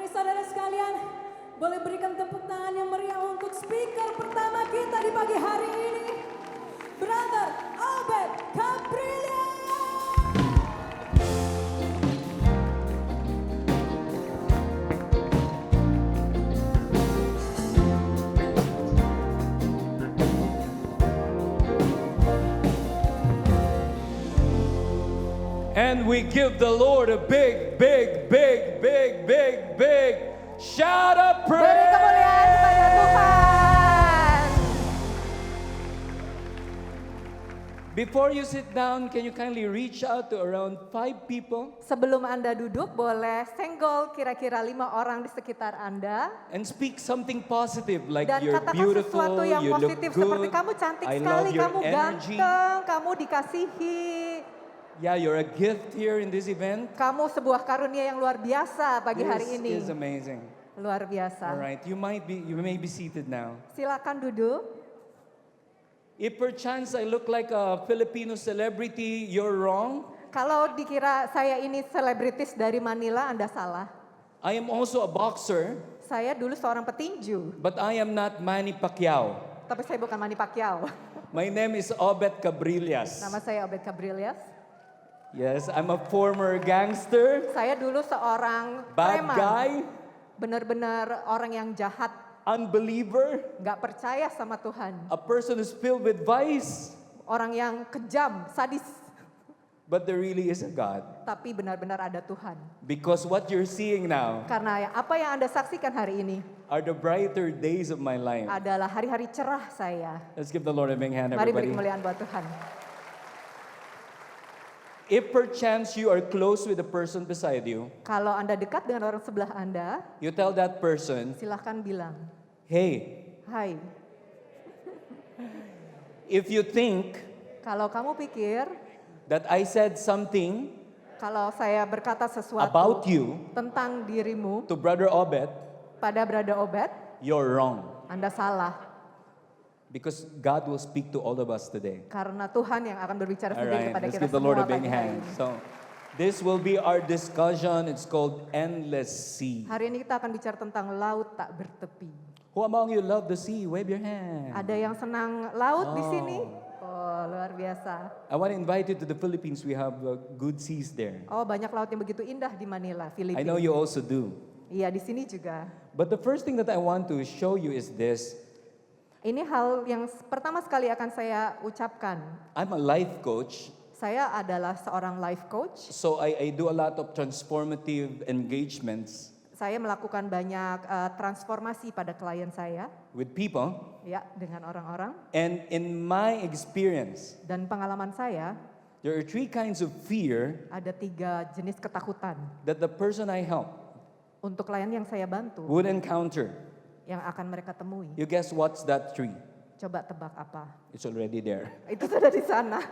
Mari saudara sekalian, boleh berikan tepuk tangan yang meriah untuk speaker pertama kita di pagi hari ini. Brother Obed Gabrielias. And we give the Lord a big shout of Beri praise. kemuliaan kepada Tuhan. Before you sit down, can you kindly reach out to around 5 people Sebelum Anda duduk, boleh senggol kira-kira 5 orang di sekitar Anda. and speak something positive like Dan you're katakan beautiful, sesuatu yang you look positif good, seperti kamu cantik I sekali, love your kamu energy. ganteng, kamu dikasihi. Yeah, you're a gift here in this event. Kamu sebuah karunia yang luar biasa pagi hari This ini. is amazing. Luar biasa. All right, you may be seated now. Silakan duduk. If perchance I look like a Filipino celebrity, you're wrong. Kalau dikira saya ini selebritis dari Manila, Anda salah. I am also a boxer, Saya dulu seorang petinju, but I am not Manny Pacquiao. tapi saya bukan Manny Pacquiao. My name is Obed Cabrillas. Nama saya Obed Gabrielias. Yes, I'm a former gangster, Saya dulu seorang bad preman. guy, Benar-benar orang yang jahat, unbeliever, nggak percaya sama Tuhan. a person who's filled with vice, Orang yang kejam, sadis. but there really is a God. Tapi benar-benar ada Tuhan. Because what you're seeing now Karena apa yang Anda saksikan hari ini are the brighter days of my life. adalah hari-hari cerah saya. Let's give the Lord a big hand, Mari beri everybody. kemuliaan buat Tuhan. If perchance you are close with the person beside you, Kalau Anda dekat dengan orang sebelah Anda, you tell that person, silahkan bilang, hey, hai. if you think Kalau kamu pikir, that I said something kalau saya berkata sesuatu about you tentang dirimu to Brother Obed, pada Brother Obed, you're wrong. Anda salah. Because God will speak to all of us today. Karena Tuhan yang akan berbicara All sendiri right, kepada let's kita give the Lord semua a big pagi hari hand. ini. So, this will be our discussion. It's called Endless Sea. Hari ini kita akan bicara tentang laut tak bertepi. Who among you love the sea? Wave your hand. Ada yang senang laut di sini? Oh, luar biasa. I want to invite you to the Philippines. We have good seas there. Oh, banyak laut yang begitu indah di Manila, Filipina. I know you also do. Iya, di sini juga. But the first thing that I want to show you is this. Ini hal yang pertama sekali akan saya ucapkan. I'm a life coach. Saya adalah seorang life coach. So I do a lot of transformative engagements Saya melakukan banyak transformasi pada klien saya, with people. ya, dengan orang-orang. And in my experience, Dan pengalaman saya, there are 3 kinds of fear ada 3 jenis ketakutan that the person I help untuk klien yang saya bantu, would encounter. yang akan mereka temui. You guess what's that 3? Coba tebak apa? It's already there. Itu sudah di sana.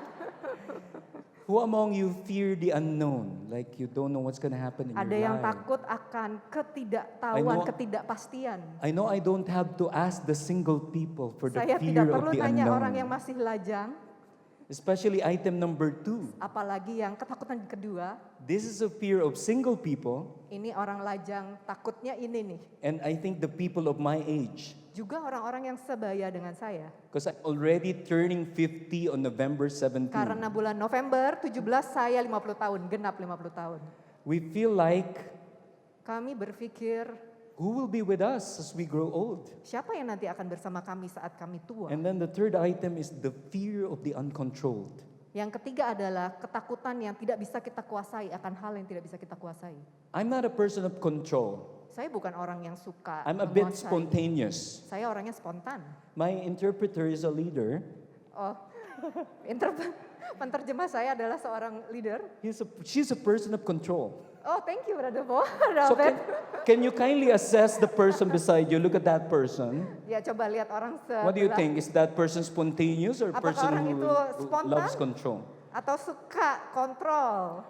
Who among you fear the unknown? Like you don't know what's going to happen in Ada your yang life. takut akan I ketidaktahuan, know- ketidakpastian. I know I don't have to ask the single people for the Saya fear tidak of perlu the tanya orang yang unknown. masih lajang, Especially item number 2. apalagi yang ketakutan kedua. This is a fear of single people, Ini orang lajang takutnya ini nih. and I think the people of my age. Juga orang-orang yang sebaya dengan saya. Because I'm already turning 50 on November 17. Karena bulan November 17 saya 50 tahun, genap 50 tahun. We feel like, Kami berpikir, who will be with us as we grow old? siapa yang nanti akan bersama kami saat kami tua? And then the third item is the fear of the uncontrolled. Yang ketiga adalah ketakutan yang tidak bisa kita kuasai akan hal yang tidak bisa kita kuasai. I'm not a person of control. Saya bukan orang yang suka I'm a bit menguasai. spontaneous. Saya orangnya spontan. My interpreter is a leader. Oh, penterjemah saya adalah seorang leader. She's a person of control. Oh, thank you, Brother Bo. So Robert. can you kindly assess the person beside you? Look at that person. Ya, coba lihat orang sebelah. What do you think? Is that person spontaneous or a Apakah person orang who itu spontan? loves control? Atau suka kontrol.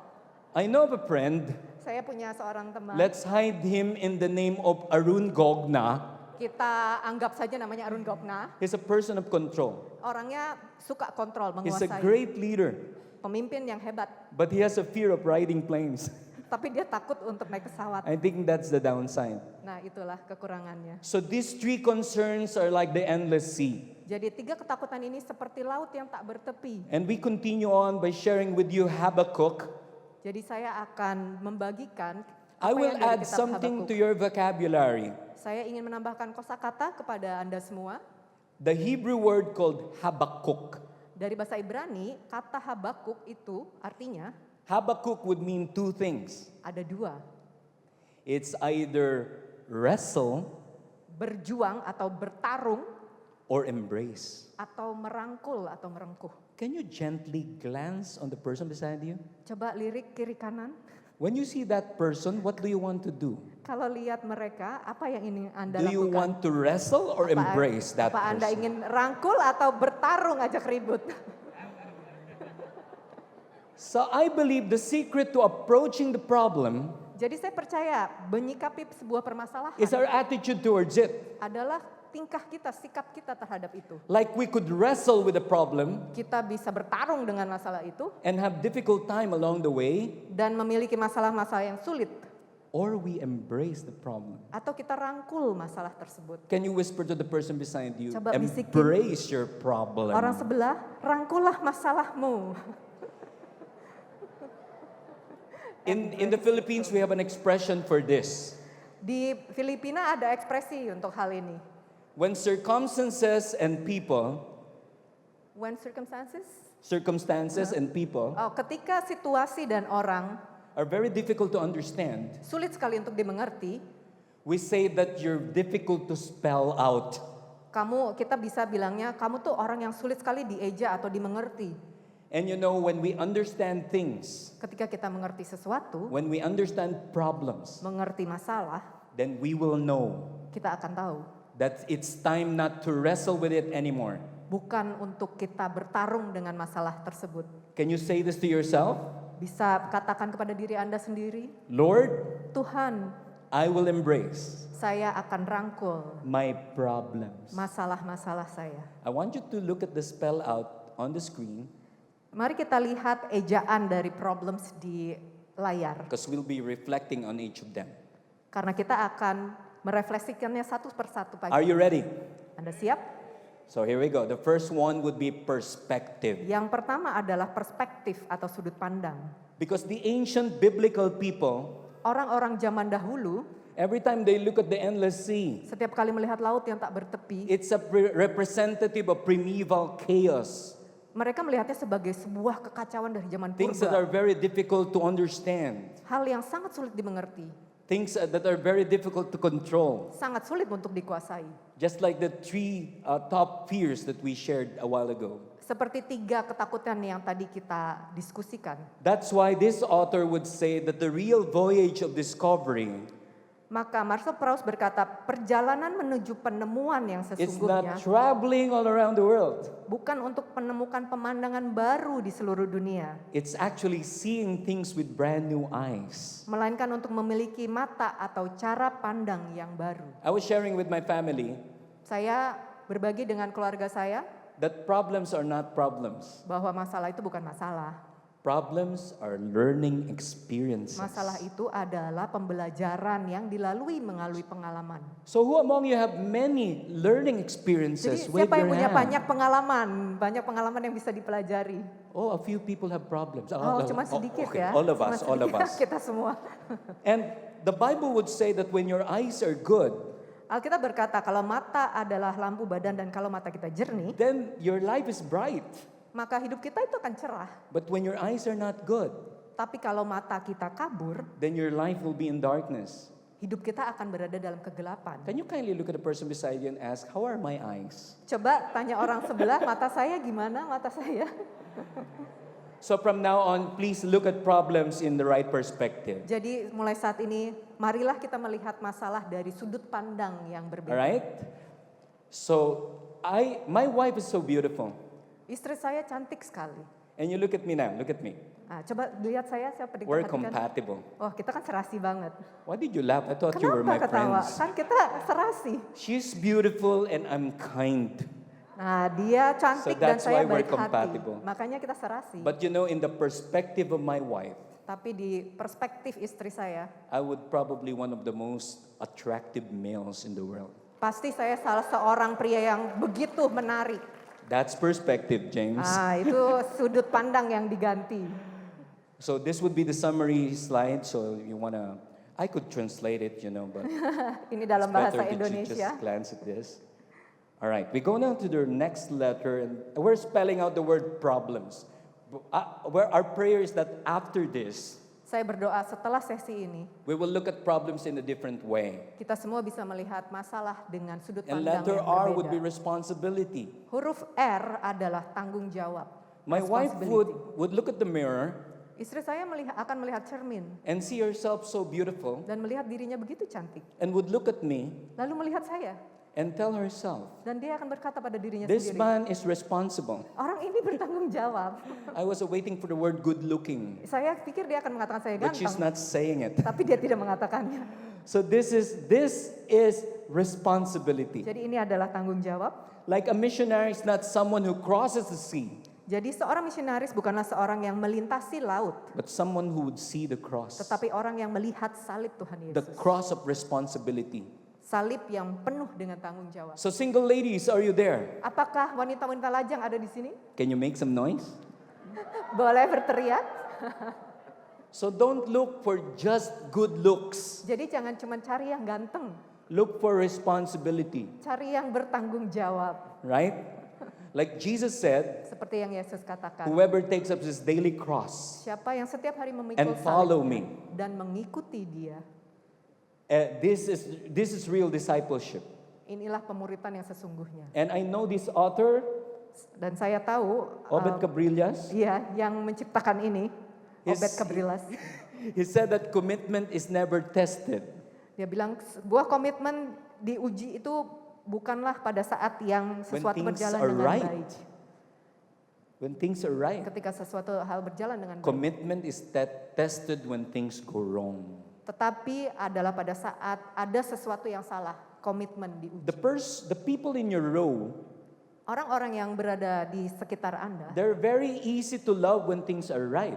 I know of a friend. Saya punya seorang teman. Let's hide him in the name of Arun Gogna. Kita anggap saja namanya Arun Gopna. He's a person of control. Orangnya suka kontrol, He's a menguasai. great leader, Pemimpin yang hebat. but he has a fear of riding planes. tapi dia takut untuk naik pesawat. I think that's the downside. Nah, itulah kekurangannya. So these three concerns are like the endless sea. Jadi 3 ketakutan ini seperti laut yang tak bertepi. And we continue on by sharing with you Habakkuk. Jadi saya akan membagikan I apa will yang dari add kitab something to Habakuk. your vocabulary. Saya ingin menambahkan kosakata kepada Anda semua. The Hebrew word called Habakkuk. Dari bahasa Ibrani, kata Habakuk itu artinya Habakkuk would mean two things. ada 2. It's either wrestle Berjuang atau bertarung or embrace. atau merangkul atau merengkuh. Can you gently glance on the person beside you? Coba lirik kiri kanan. When you see that person, what do you want to do? Kalau lihat mereka, apa yang ingin Anda Do you lakukan? want to wrestle or embrace that Apa Anda person? ingin rangkul atau bertarung ajak ribut? So I believe the secret to approaching the problem Jadi saya percaya menyikapi sebuah permasalahan is our attitude towards it. adalah tingkah kita, sikap kita terhadap itu. Like we could wrestle with the problem Kita bisa bertarung dengan masalah itu and have difficult time along the way, dan memiliki masalah-masalah yang sulit. or we embrace the problem. Atau kita rangkul masalah tersebut. Can you whisper to the person beside you, Coba bisikin. embrace your problem. Orang sebelah, rangkullah masalahmu. In the Philippines, we have an expression for this. Di Filipina ada ekspresi untuk hal ini. When circumstances and people, When circumstances, and people ketika situasi dan orang are very difficult to understand, sulit sekali untuk dimengerti, we say that you're difficult to spell out. kita bisa bilangnya kamu tuh orang yang sulit sekali dieja atau dimengerti. And you know, when we understand things, Ketika kita mengerti sesuatu, when we understand problems, mengerti masalah, then we will know kita akan tahu that it's time not to wrestle with it anymore. bukan untuk kita bertarung dengan masalah tersebut. Can you say this to yourself? Bisa katakan kepada diri Anda sendiri, Lord, Tuhan, I will embrace saya akan rangkul my problems. masalah-masalah saya. I want you to look at the spell out on the screen, Mari kita lihat ejaan dari problems di layar. because we'll be reflecting on each of them. Karena kita akan merefleksikannya satu persatu Are pagi. you ready? Anda siap? So here we go. The first one would be perspective. Yang pertama adalah perspektif atau sudut pandang. Because the ancient biblical people, Orang-orang zaman dahulu, every time they look at the endless sea, setiap kali melihat laut yang tak bertepi, it's a representative of primeval chaos. mereka melihatnya sebagai sebuah kekacauan dari zaman Things that are purba. very difficult to understand. Hal yang sangat sulit dimengerti, Things that are very difficult to control. sangat sulit untuk dikuasai. Just like the three top fears that we shared a while ago. Seperti 3 ketakutan yang tadi kita diskusikan. That's why this author would say that the real voyage of discovery, Maka Marcel Proust berkata, perjalanan menuju penemuan yang it's sesungguhnya not traveling all around the world. bukan untuk menemukan pemandangan baru di seluruh dunia, It's actually seeing things with brand new eyes. melainkan untuk memiliki mata atau cara pandang yang baru. I was sharing with my family Saya berbagi dengan keluarga saya that problems are not problems. bahwa masalah itu bukan masalah. Problems are learning experiences. Masalah itu adalah pembelajaran yang dilalui melalui pengalaman. So who among you have many learning experiences? Jadi Wave siapa yang your punya hand. banyak pengalaman yang bisa dipelajari? Oh, a few people have problems. Oh, cuma sedikit okay. ya. All of Cuma us, all of sedikit. us. Kita semua. And the Bible would say that when your eyes are good, Alkitab berkata kalau mata adalah lampu badan dan kalau mata kita jernih, then your life is bright. maka hidup kita itu akan cerah. But when your eyes are not good, Tapi kalau mata kita kabur, then your life will be in darkness. hidup kita akan berada dalam kegelapan. Can you kindly look at the person beside you and ask, how are my eyes? Coba tanya orang sebelah, mata saya gimana mata saya? So from now on, please look at problems in the right perspective. Jadi mulai saat ini, marilah kita melihat masalah dari sudut pandang yang All berbeda. right? So my wife is so beautiful. Istri saya cantik sekali. And you look at me now, look at me. Nah, coba lihat saya, siapa We're diperhatikan? compatible. Oh, kita kan serasi banget. Why did you laugh? I thought you were my Kenapa ketawa? friends. Kan kita serasi. She's beautiful and I'm kind. Nah, dia cantik So dan that's saya why we're baik hati. compatible. Makanya kita serasi. But you know, in the perspective of my wife, Tapi di perspektif istri saya, I would probably one of the most attractive males in the world. pasti saya salah seorang pria yang begitu menarik. That's perspective, James. Itu sudut pandang yang diganti. So this would be the summary slide. So you I could translate it, but Ini dalam it's better bahasa that you Indonesia. just glance at this. All right, we go now to the next letter, and we're spelling out the word problems. Where our prayer is that after this, Saya berdoa setelah sesi ini, we will look at problems in a different way. kita semua bisa melihat masalah dengan sudut And pandang letter yang R would be berbeda. responsibility. Huruf R adalah tanggung jawab. My wife responsibility. would look at the mirror Istri saya akan melihat cermin and see herself so beautiful, dan melihat dirinya begitu cantik. and would look at me Lalu melihat saya and tell herself, dan dia akan berkata pada dirinya this sendiri, man is responsible. orang ini bertanggung jawab. I was waiting for the word good looking, Saya pikir dia akan mengatakan saya but she's ganteng, not saying it. tapi dia tidak mengatakannya. So this is responsibility. Jadi ini adalah tanggung jawab. Like a missionary is not someone who crosses the sea, Jadi seorang misionaris bukanlah seorang yang melintasi laut, but someone who would see the cross. tetapi orang yang melihat salib Tuhan The Yesus. cross of responsibility. Salib yang penuh dengan tanggung jawab. So single ladies, are you there? Apakah wanita-wanita lajang ada di sini? Can you make some noise? Boleh berteriak. So don't look for just good looks. Jadi jangan cuma cari yang ganteng, Look for responsibility, cari yang bertanggung jawab. right? Like Jesus said, Seperti yang Yesus katakan. whoever takes up his daily cross Siapa yang setiap hari memikul and follow salibnya me. dan mengikuti dia, This is real discipleship. inilah pemuritan yang sesungguhnya. And I know this author, Dan saya tahu, Obed Cabrillas, iya, yang menciptakan ini, Is- Obed Cabrillas, he said that commitment is never tested. dia bilang sebuah komitmen diuji itu bukanlah pada saat yang sesuatu things berjalan are dengan right. baik. When things are right, Ketika sesuatu hal berjalan dengan baik. commitment is tested when things go wrong. Tetapi adalah pada saat ada sesuatu yang salah, komitmen diuji. The people in your row, Orang-orang yang berada di sekitar Anda they're very easy to love when things are right.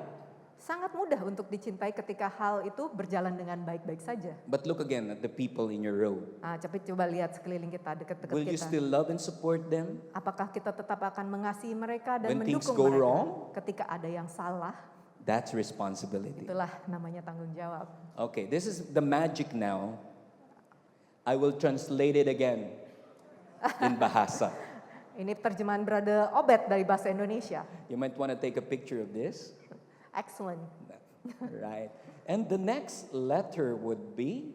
sangat mudah untuk dicintai ketika hal itu berjalan dengan baik-baik saja. But look again at the people in your row. Coba lihat sekeliling kita, dekat-dekat Will you kita. still love and support them? Apakah kita tetap akan mengasihi mereka dan When things mendukung go mereka wrong? ketika ada yang salah? That's responsibility. Itulah namanya tanggung jawab. Okay, this is the magic now. I will translate it again in Bahasa. Ini terjemahan Brother Obed dari bahasa Indonesia. You might want to take a picture of this. Excellent. Right. And the next letter would be,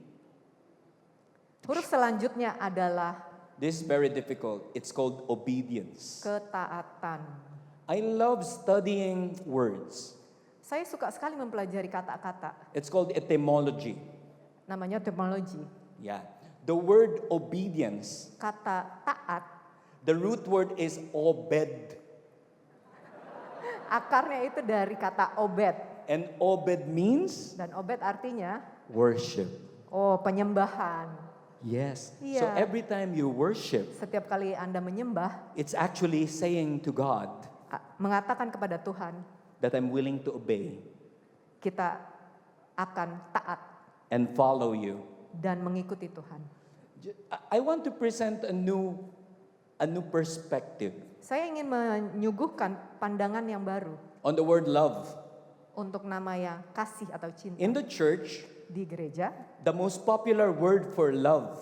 Huruf selanjutnya adalah this is very difficult. It's called obedience. ketaatan. I love studying words. Saya suka sekali mempelajari kata-kata. It's called etymology. Namanya etimologi. Yeah. The word obedience, Kata taat, the root word is obed. akarnya itu dari kata obed. And obed means Dan obed artinya, worship. penyembahan. Yes. So Yeah. every time you worship, Setiap kali Anda menyembah, it's actually saying to God mengatakan kepada Tuhan, that I'm willing to obey kita akan taat and follow you. dan mengikuti Tuhan. I want to present a new perspective Saya ingin menyuguhkan pandangan yang baru on the word love. untuk nama yang kasih atau cinta. In the church, Di gereja, the most popular word for love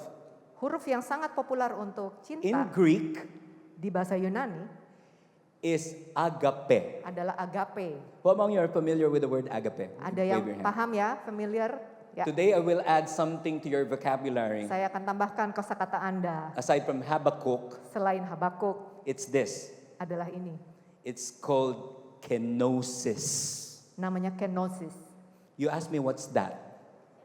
huruf yang sangat populer untuk in cinta Greek di bahasa Yunani is agape. adalah agape. Who among you are familiar with the word agape? Ada Wave yang your hand. paham ya, familiar? Ya. Today I will add something to your vocabulary. Saya akan tambahkan kosakata Anda. Aside from Habakkuk, Selain Habakuk it's this. adalah ini. It's called kenosis. Namanya kenosis. You ask me what's that?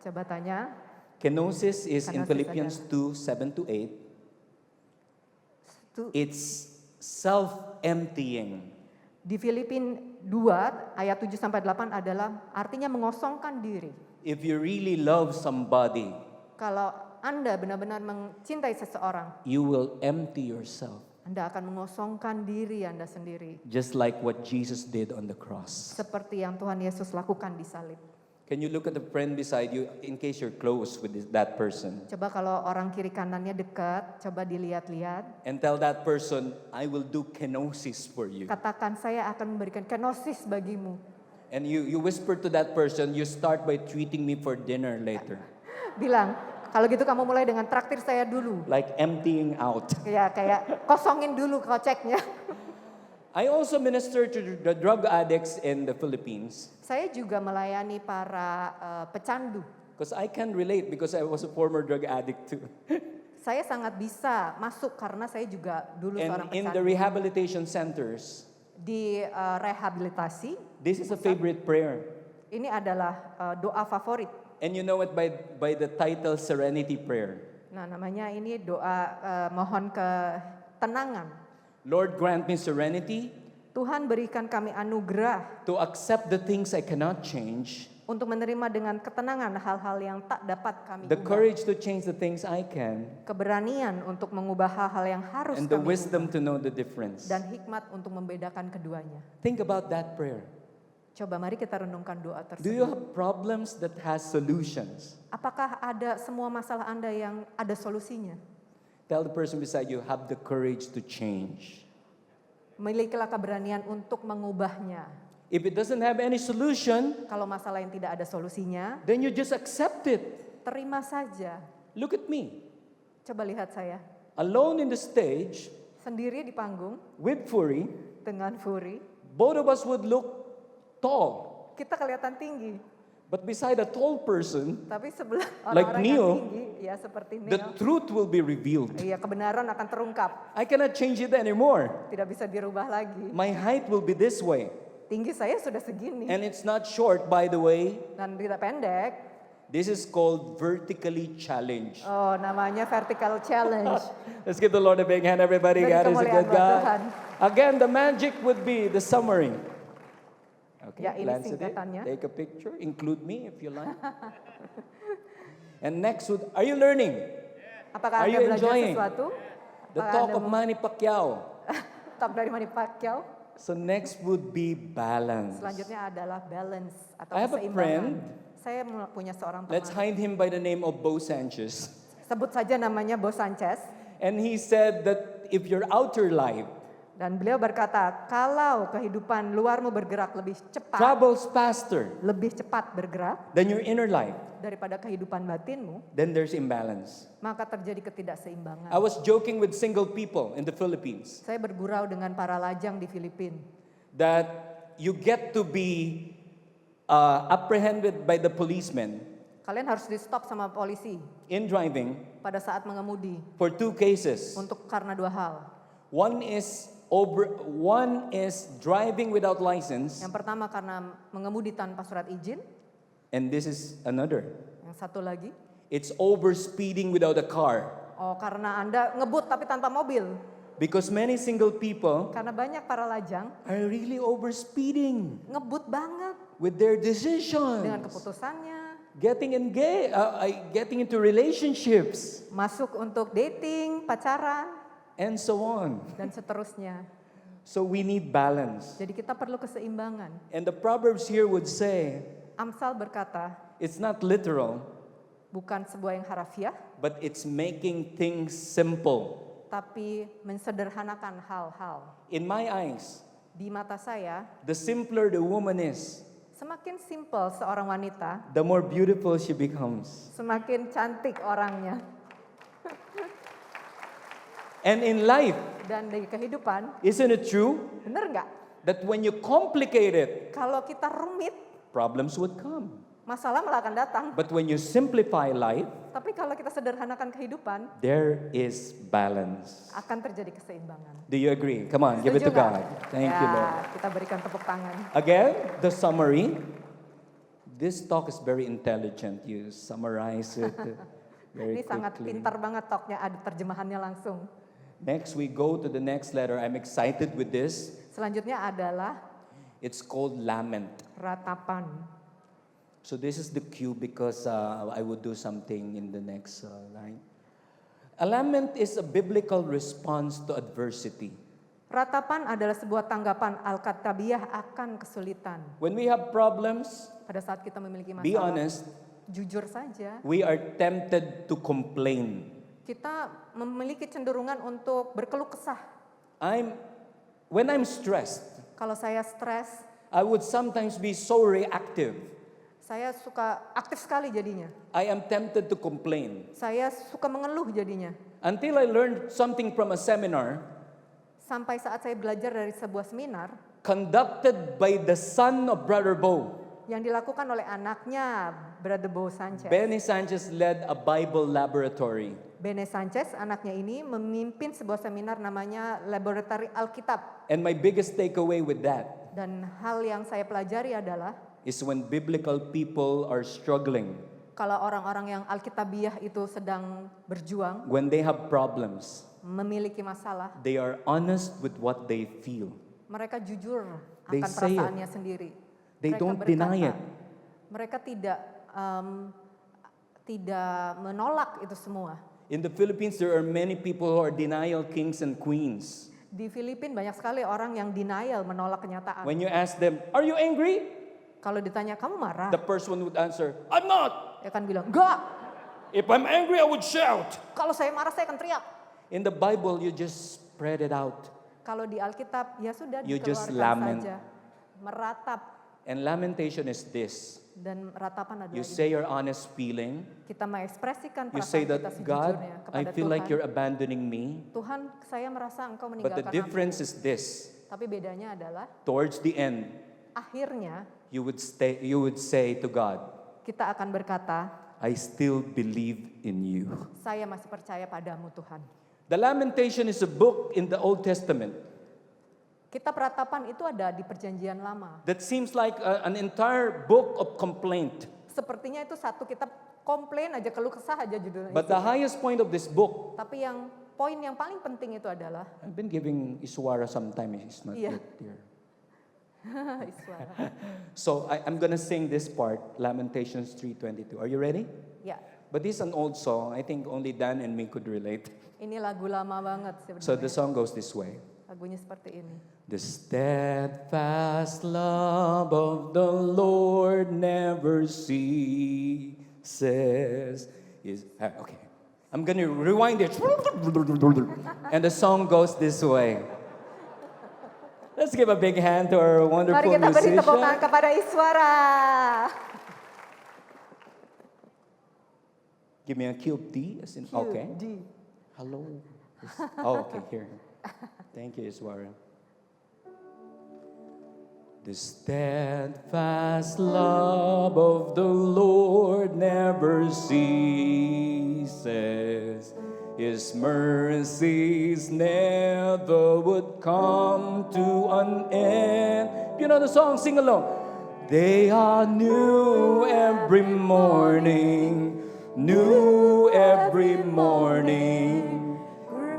Coba tanya. Kenosis is in Kenosis Philippians 2:7-8. It's self-emptying. Di Filipin 2 ayat 7 sampai 8 adalah artinya mengosongkan diri. If you really love somebody, Kalau Anda benar-benar mencintai seseorang, you will empty yourself. Anda akan mengosongkan diri Anda sendiri. just like what Jesus did on the cross. Seperti yang Tuhan Yesus lakukan di salib. Can you look at the friend beside you in case you're close with that person Coba kalau orang kiri kanannya dekat, coba dilihat-lihat. and tell that person, I will do kenosis for you. Katakan, saya akan memberikan kenosis bagimu. And you whisper to that person, you start by treating me for dinner later. Bilang, kalau gitu kamu mulai dengan traktir saya dulu. Like emptying out. Kayak kosongin dulu koceknya. I also minister to the drug addicts in the Philippines Saya juga melayani para pecandu. because I can relate because I was a former drug addict too. Saya sangat bisa masuk karena saya juga dulu seorang And in the pecandu. rehabilitation centers, Di rehabilitasi, this is a favorite prayer. ini adalah doa favorit. And you know it by the title Serenity Prayer. Nah, namanya ini doa mohon ketenangan. Lord, grant me serenity Tuhan berikan kami anugerah to accept the things I cannot change, untuk menerima dengan ketenangan hal-hal yang tak dapat kami the ubah. courage to change the things I can, Keberanian untuk mengubah hal-hal yang harus and the kami wisdom ubah. to know the difference. Dan hikmat untuk membedakan keduanya. Think about that prayer. Coba mari kita renungkan doa Do you tersebut. have problems that has solutions? Apakah ada semua masalah Anda yang ada solusinya? Tell the person beside you, have the courage to change. Milikilah keberanian untuk mengubahnya. If it doesn't have any solution, Kalau masalah yang tidak ada solusinya, then you just accept it. terima saja. Look at me, Coba lihat saya, alone in the stage sendiri di panggung with Fury. dengan Furi. Both of us would look tall, Kita kelihatan tinggi, but beside a tall person, tapi sebelah Like orang-orang yang Neo, tinggi, ya seperti the Neo, truth will be revealed. iya kebenaran akan terungkap, I cannot change it anymore. tidak bisa dirubah lagi. My height will be this way. Tinggi saya sudah segini And it's not short, by the way. dan tidak pendek. This is called vertically challenged. Oh, namanya vertical challenge. Let's give the Lord a big hand, everybody. Beri God is a kemuliaan good buat God. Tuhan. Again, the magic would be the summary. Okay, Ya, ini glance at it. singkatannya. Take a picture. Include me if you like. And next, are you learning? Apakah Are Anda you belajar enjoying sesuatu? The Apakah talk Anda of Manny Pacquiao. talk dari Manny Pacquiao? So next would be balance. Selanjutnya adalah balance atau I have a friend. keseimbangan. Saya punya seorang Let's teman. hide him by the name of Bo Sanchez. Sebut saja namanya Bo Sanchez. And he said that if your outer life Dan beliau berkata, kalau kehidupan luarmu bergerak lebih cepat, travels faster lebih cepat bergerak than your inner life, daripada kehidupan batinmu, then there's imbalance. maka terjadi ketidakseimbangan. I was joking with single people in the Philippines Saya bergurau dengan para lajang di Filipina. that you get to be apprehended by the policeman Kalian harus di stop sama polisi in driving pada saat mengemudi for two cases. untuk karena dua hal. One is driving without license, Yang pertama karena mengemudi tanpa surat izin. and this is another. Yang satu lagi, It's over speeding without a car. oh karena Anda ngebut tapi tanpa mobil. Because many single people Karena banyak para lajang are really over speeding ngebut banget with their dengan decisions, keputusannya, getting into relationships, masuk untuk dating, pacaran, and so on. dan seterusnya. So we need balance. Jadi kita perlu keseimbangan. And the Proverbs here would say, Amsal berkata, it's not literal, bukan sebuah yang harafiah, but it's making things simple. tapi mensederhanakan hal-hal. In my eyes, Di mata saya, the simpler the woman is, semakin simpel seorang wanita, the more beautiful she becomes. semakin cantik orangnya. And in life, Dan di kehidupan, isn't it true bener nggak? that when you complicate it, Kalau kita rumit, problems would come? masalah malah akan datang. But when you simplify life, Tapi kalau kita sederhanakan kehidupan, there is balance. akan terjadi keseimbangan. Do you agree? Come on, give it to Setuju God. nggak? Thank Ya, you, Lord. kita berikan tepuk tangan. Again, the summary. This talk is very intelligent. You summarize it very Ini sangat quickly. pintar banget talknya, ada terjemahannya langsung. Next, we go to the next letter. I'm excited with this. Selanjutnya adalah It's called lament. ratapan. So this is the cue because I would do something in the next line. A lament is a biblical response to adversity. Ratapan adalah sebuah tanggapan Alkitabiah akan kesulitan. When we have problems, Pada saat kita memiliki be masalah, honest, jujur saja, we are tempted to complain. kita memiliki cenderungan untuk berkeluh kesah. When I'm stressed, Kalau saya stres, I would sometimes be so reactive. saya suka aktif sekali jadinya. I am tempted to complain. Saya suka mengeluh jadinya. Until I learned something from a seminar Sampai saat saya belajar dari sebuah seminar conducted by the son of Brother Bo. yang dilakukan oleh anaknya, Brother Bo Sanchez. Benny Sanchez led a Bible laboratory. Bene Sanchez, anaknya ini memimpin sebuah seminar namanya Laboratory Alkitab. And my biggest takeaway with that Dan hal yang saya pelajari adalah is when biblical people are struggling, kalau orang-orang yang Alkitabiah itu sedang berjuang, when they have problems, memiliki masalah, they are honest with what they feel. mereka jujur They akan say it. perasaannya sendiri. They Mereka don't berkata, deny it. Mereka tidak menolak itu semua. In the Philippines, there are many people who are denial kings and queens. Di Filipina banyak sekali orang yang denial, menolak kenyataan. When you ask them, "Are you angry?" Kalau ditanya, kamu marah? the first one would answer, "I'm not. Dia akan bilang, enggak. If I'm angry, I would shout." Kalau saya marah, saya akan teriak. In the Bible, you just spread it out. Kalau di Alkitab, ya sudah You just dikeluarkan lament. saja. Meratap. And lamentation is this. Dan ratapan adalah You say your honest feeling. kita mengekspresikan You say perasaan kita that, God, sejujurnya I kepada feel Tuhan. like you're abandoning me. Tuhan, saya merasa engkau But meninggalkan the difference is this. Tapi bedanya adalah Towards the end, akhirnya you would say to God, kita akan berkata, I still believe in you. saya masih percaya padamu Tuhan. The Lamentation is a book in the Old Testament Kitab Ratapan itu ada di Perjanjian Lama. that seems like an entire book of complaint. Sepertinya itu satu kitab komplain aja, keluh kesah aja judulnya. But the highest point of this book, Tapi yang poin yang paling penting itu adalah I've been giving Iswara some time, he's not Yeah. yet here. Iswara. So I'm gonna sing this part, Lamentations 3:22. Are you ready? Ya, But this is an old song. I think only Dan and me could relate. ini lagu lama banget sebenarnya. So the song goes this way. Lagunya seperti ini. The steadfast love of the Lord never ceases. Okay, I'm gonna rewind it. And the song goes this way. Let's give a big hand to our Mari wonderful kita beri tepuk tangan musician. kepada Iswara. Give me a cue of D. As in, okay. D. Hello. Oh, okay, here. Thank you, Iswara. The steadfast love of the Lord never ceases. His mercies never would come to an end. You know the song, sing along. They are new every morning, new every morning.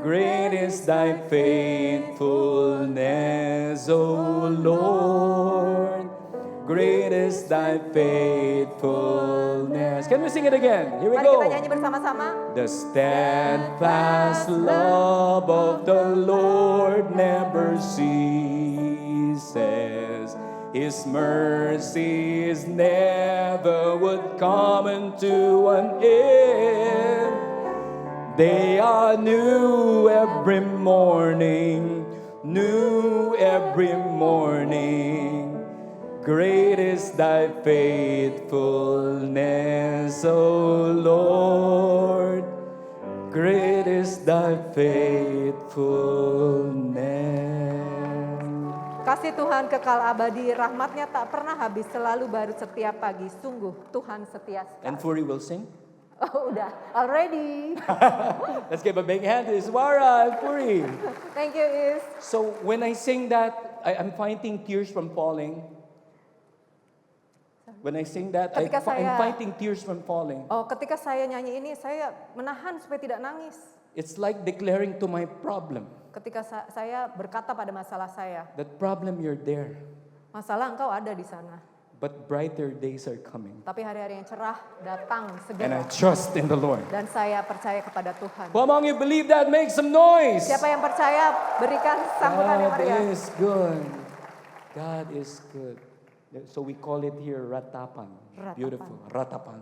Great is thy faithfulness, O Lord. Great is thy faithfulness. Can we sing it again? Here we Mari go. kita nyanyi bersama-sama. The steadfast love of the Lord never ceases. His mercies never would come into an end. They are new every morning, new every morning. Great is thy faithfulness, O Lord. Great is thy faithfulness. Kasih Tuhan kekal abadi, rahmatnya tak pernah habis, selalu baru setiap pagi. Sungguh Tuhan setia sekali. And Furi will sing. Oh, udah, already. Let's give a big hand to Iswara and Puri. Thank you, Is. So when I sing that, I'm fighting tears from falling. When I sing that, I'm Ketika fighting tears from falling. Oh, ketika saya nyanyi ini, saya menahan supaya tidak nangis. It's like declaring to my problem, Ketika saya berkata pada masalah saya, that problem you're there, masalah engkau ada di sana. But brighter days are coming. Tapi hari-hari yang cerah datang And I segera. trust in the Lord. Dan saya percaya kepada Tuhan. Who among you believe that? Make some noise. Siapa yang percaya, berikan sambutan yang God meriah. is good. God is good. So we call it here ratapan. Ratapan. Beautiful. Ratapan.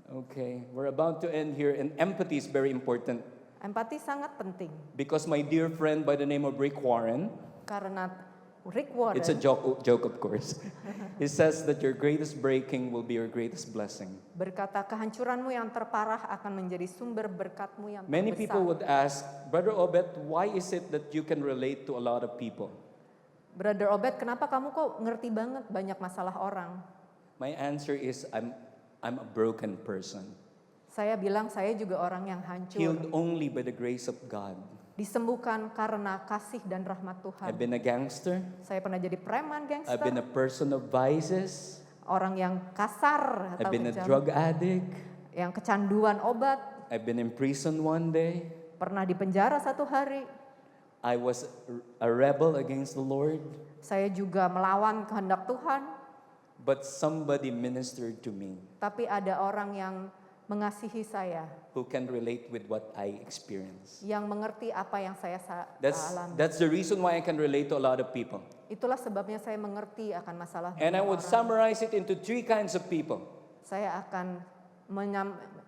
Okay, we're about to end here. And empathy is very important. Empati sangat penting. Because my dear friend by the name of Rick Warren, Karena Rick Warren, it's a joke of course. He says that your greatest breaking will be your greatest blessing. berkata kehancuranmu yang terparah akan menjadi sumber berkatmu yang Many terbesar. people would ask, Brother Obed, why is it that you can relate to a lot of people? Brother Obed, kenapa kamu kok ngerti banget banyak masalah orang? My answer is I'm a broken person. Saya bilang saya juga orang yang hancur. Healed only by the grace of God. Disembuhkan karena kasih dan rahmat Tuhan. I've been a gangster. Saya pernah jadi preman, gangster. I've been a person of vices. Orang yang kasar I've atau been a kejam, drug addict. yang kecanduan obat. I've been in prison one day. Pernah di penjara satu hari. I was a rebel against the Lord. Saya juga melawan kehendak Tuhan. But somebody ministered to me Tapi ada orang yang mengasihi saya, who can relate with what I experience. yang mengerti apa yang saya alami. That's the reason why I can relate to a lot of people. Itulah sebabnya saya mengerti akan masalah And I banyak would orang. summarize it into 3 kinds of people. Saya akan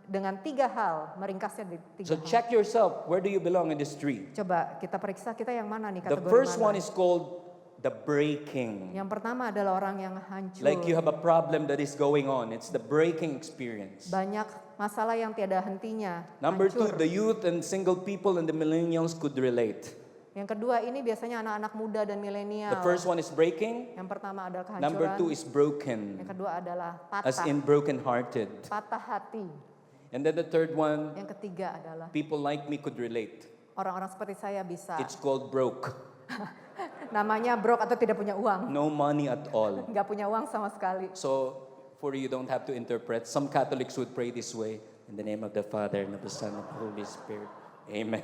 dengan 3 hal, meringkasnya di 3 So hal. check yourself, where do you belong in this 3? Coba kita periksa kita yang mana nih The kategori first mana. one is called the breaking. Yang pertama adalah orang yang hancur. Like you have a problem that is going on. It's the breaking experience. Banyak masalah yang tiada hentinya. Number 2, hancur. the youth and single people and the millennials could relate. Yang kedua ini biasanya anak-anak muda dan milenial. The first one is breaking. Yang pertama adalah kehancuran. Number 2 is Yang broken, kedua adalah as patah. in broken-hearted. Patah hati. And then the third one, Yang ketiga adalah people like me could relate. orang-orang seperti saya bisa. It's called broke. Namanya broke atau tidak punya uang. No money at all. Nggak punya uang sama sekali. So, for you don't have to interpret. Some Catholics would pray this way. In the name of the Father, and of the Son, and of the Holy Spirit. Amen.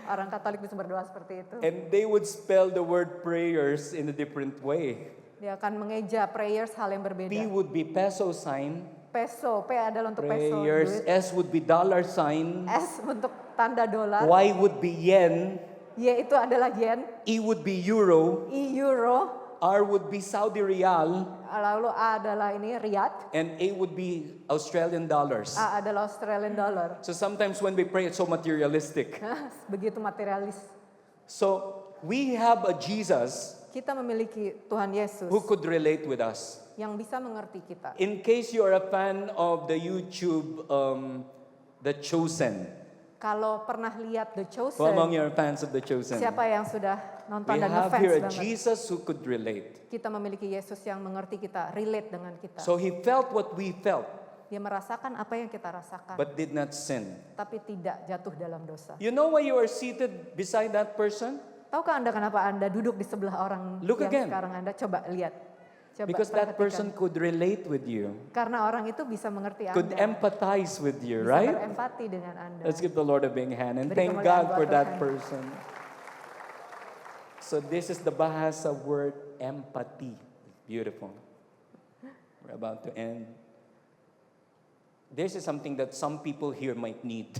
Orang Katolik bisa berdoa seperti itu. And they would spell the word prayers in a different way. Dia akan mengeja prayers hal yang berbeda. P would be peso sign. Peso, P adalah untuk peso. Prayers. Duit. S would be dollar sign. S untuk tanda dolar. Y would be yen. Y itu adalah yen. E would be euro. I euro. R would be Saudi rial. Lalu A adalah ini riyad. And A would be Australian dollars. A adalah Australian dollar. So sometimes when we pray, it's so materialistic. Begitu materialis. So we have a Jesus Kita memiliki Tuhan Yesus who could relate with us. yang bisa mengerti kita. In case you are a fan of the YouTube, The Chosen. Kalau pernah lihat The Who among Chosen, you are fans of The Chosen? siapa yang sudah nonton We dan have ngefans here a banget? Jesus who could relate. Kita memiliki Yesus yang mengerti kita, relate dengan kita. So he felt what we felt, Dia merasakan apa yang kita rasakan, but did not sin. tapi tidak jatuh dalam dosa. You know why you are seated beside that person? Tahukah Anda kenapa Anda duduk di sebelah orang Look yang again. sekarang Anda? Coba lihat. Coba Because that perhatikan. person could relate with you, Karena orang itu bisa mengerti could Anda. empathize with you, Bisa right? berempati dengan Anda. Let's give the Lord a big hand and Beri thank kemuliaan God buat for that Tuhan. person. So this is the bahasa word empathy. Beautiful. We're about to end. This is something that some people here might need.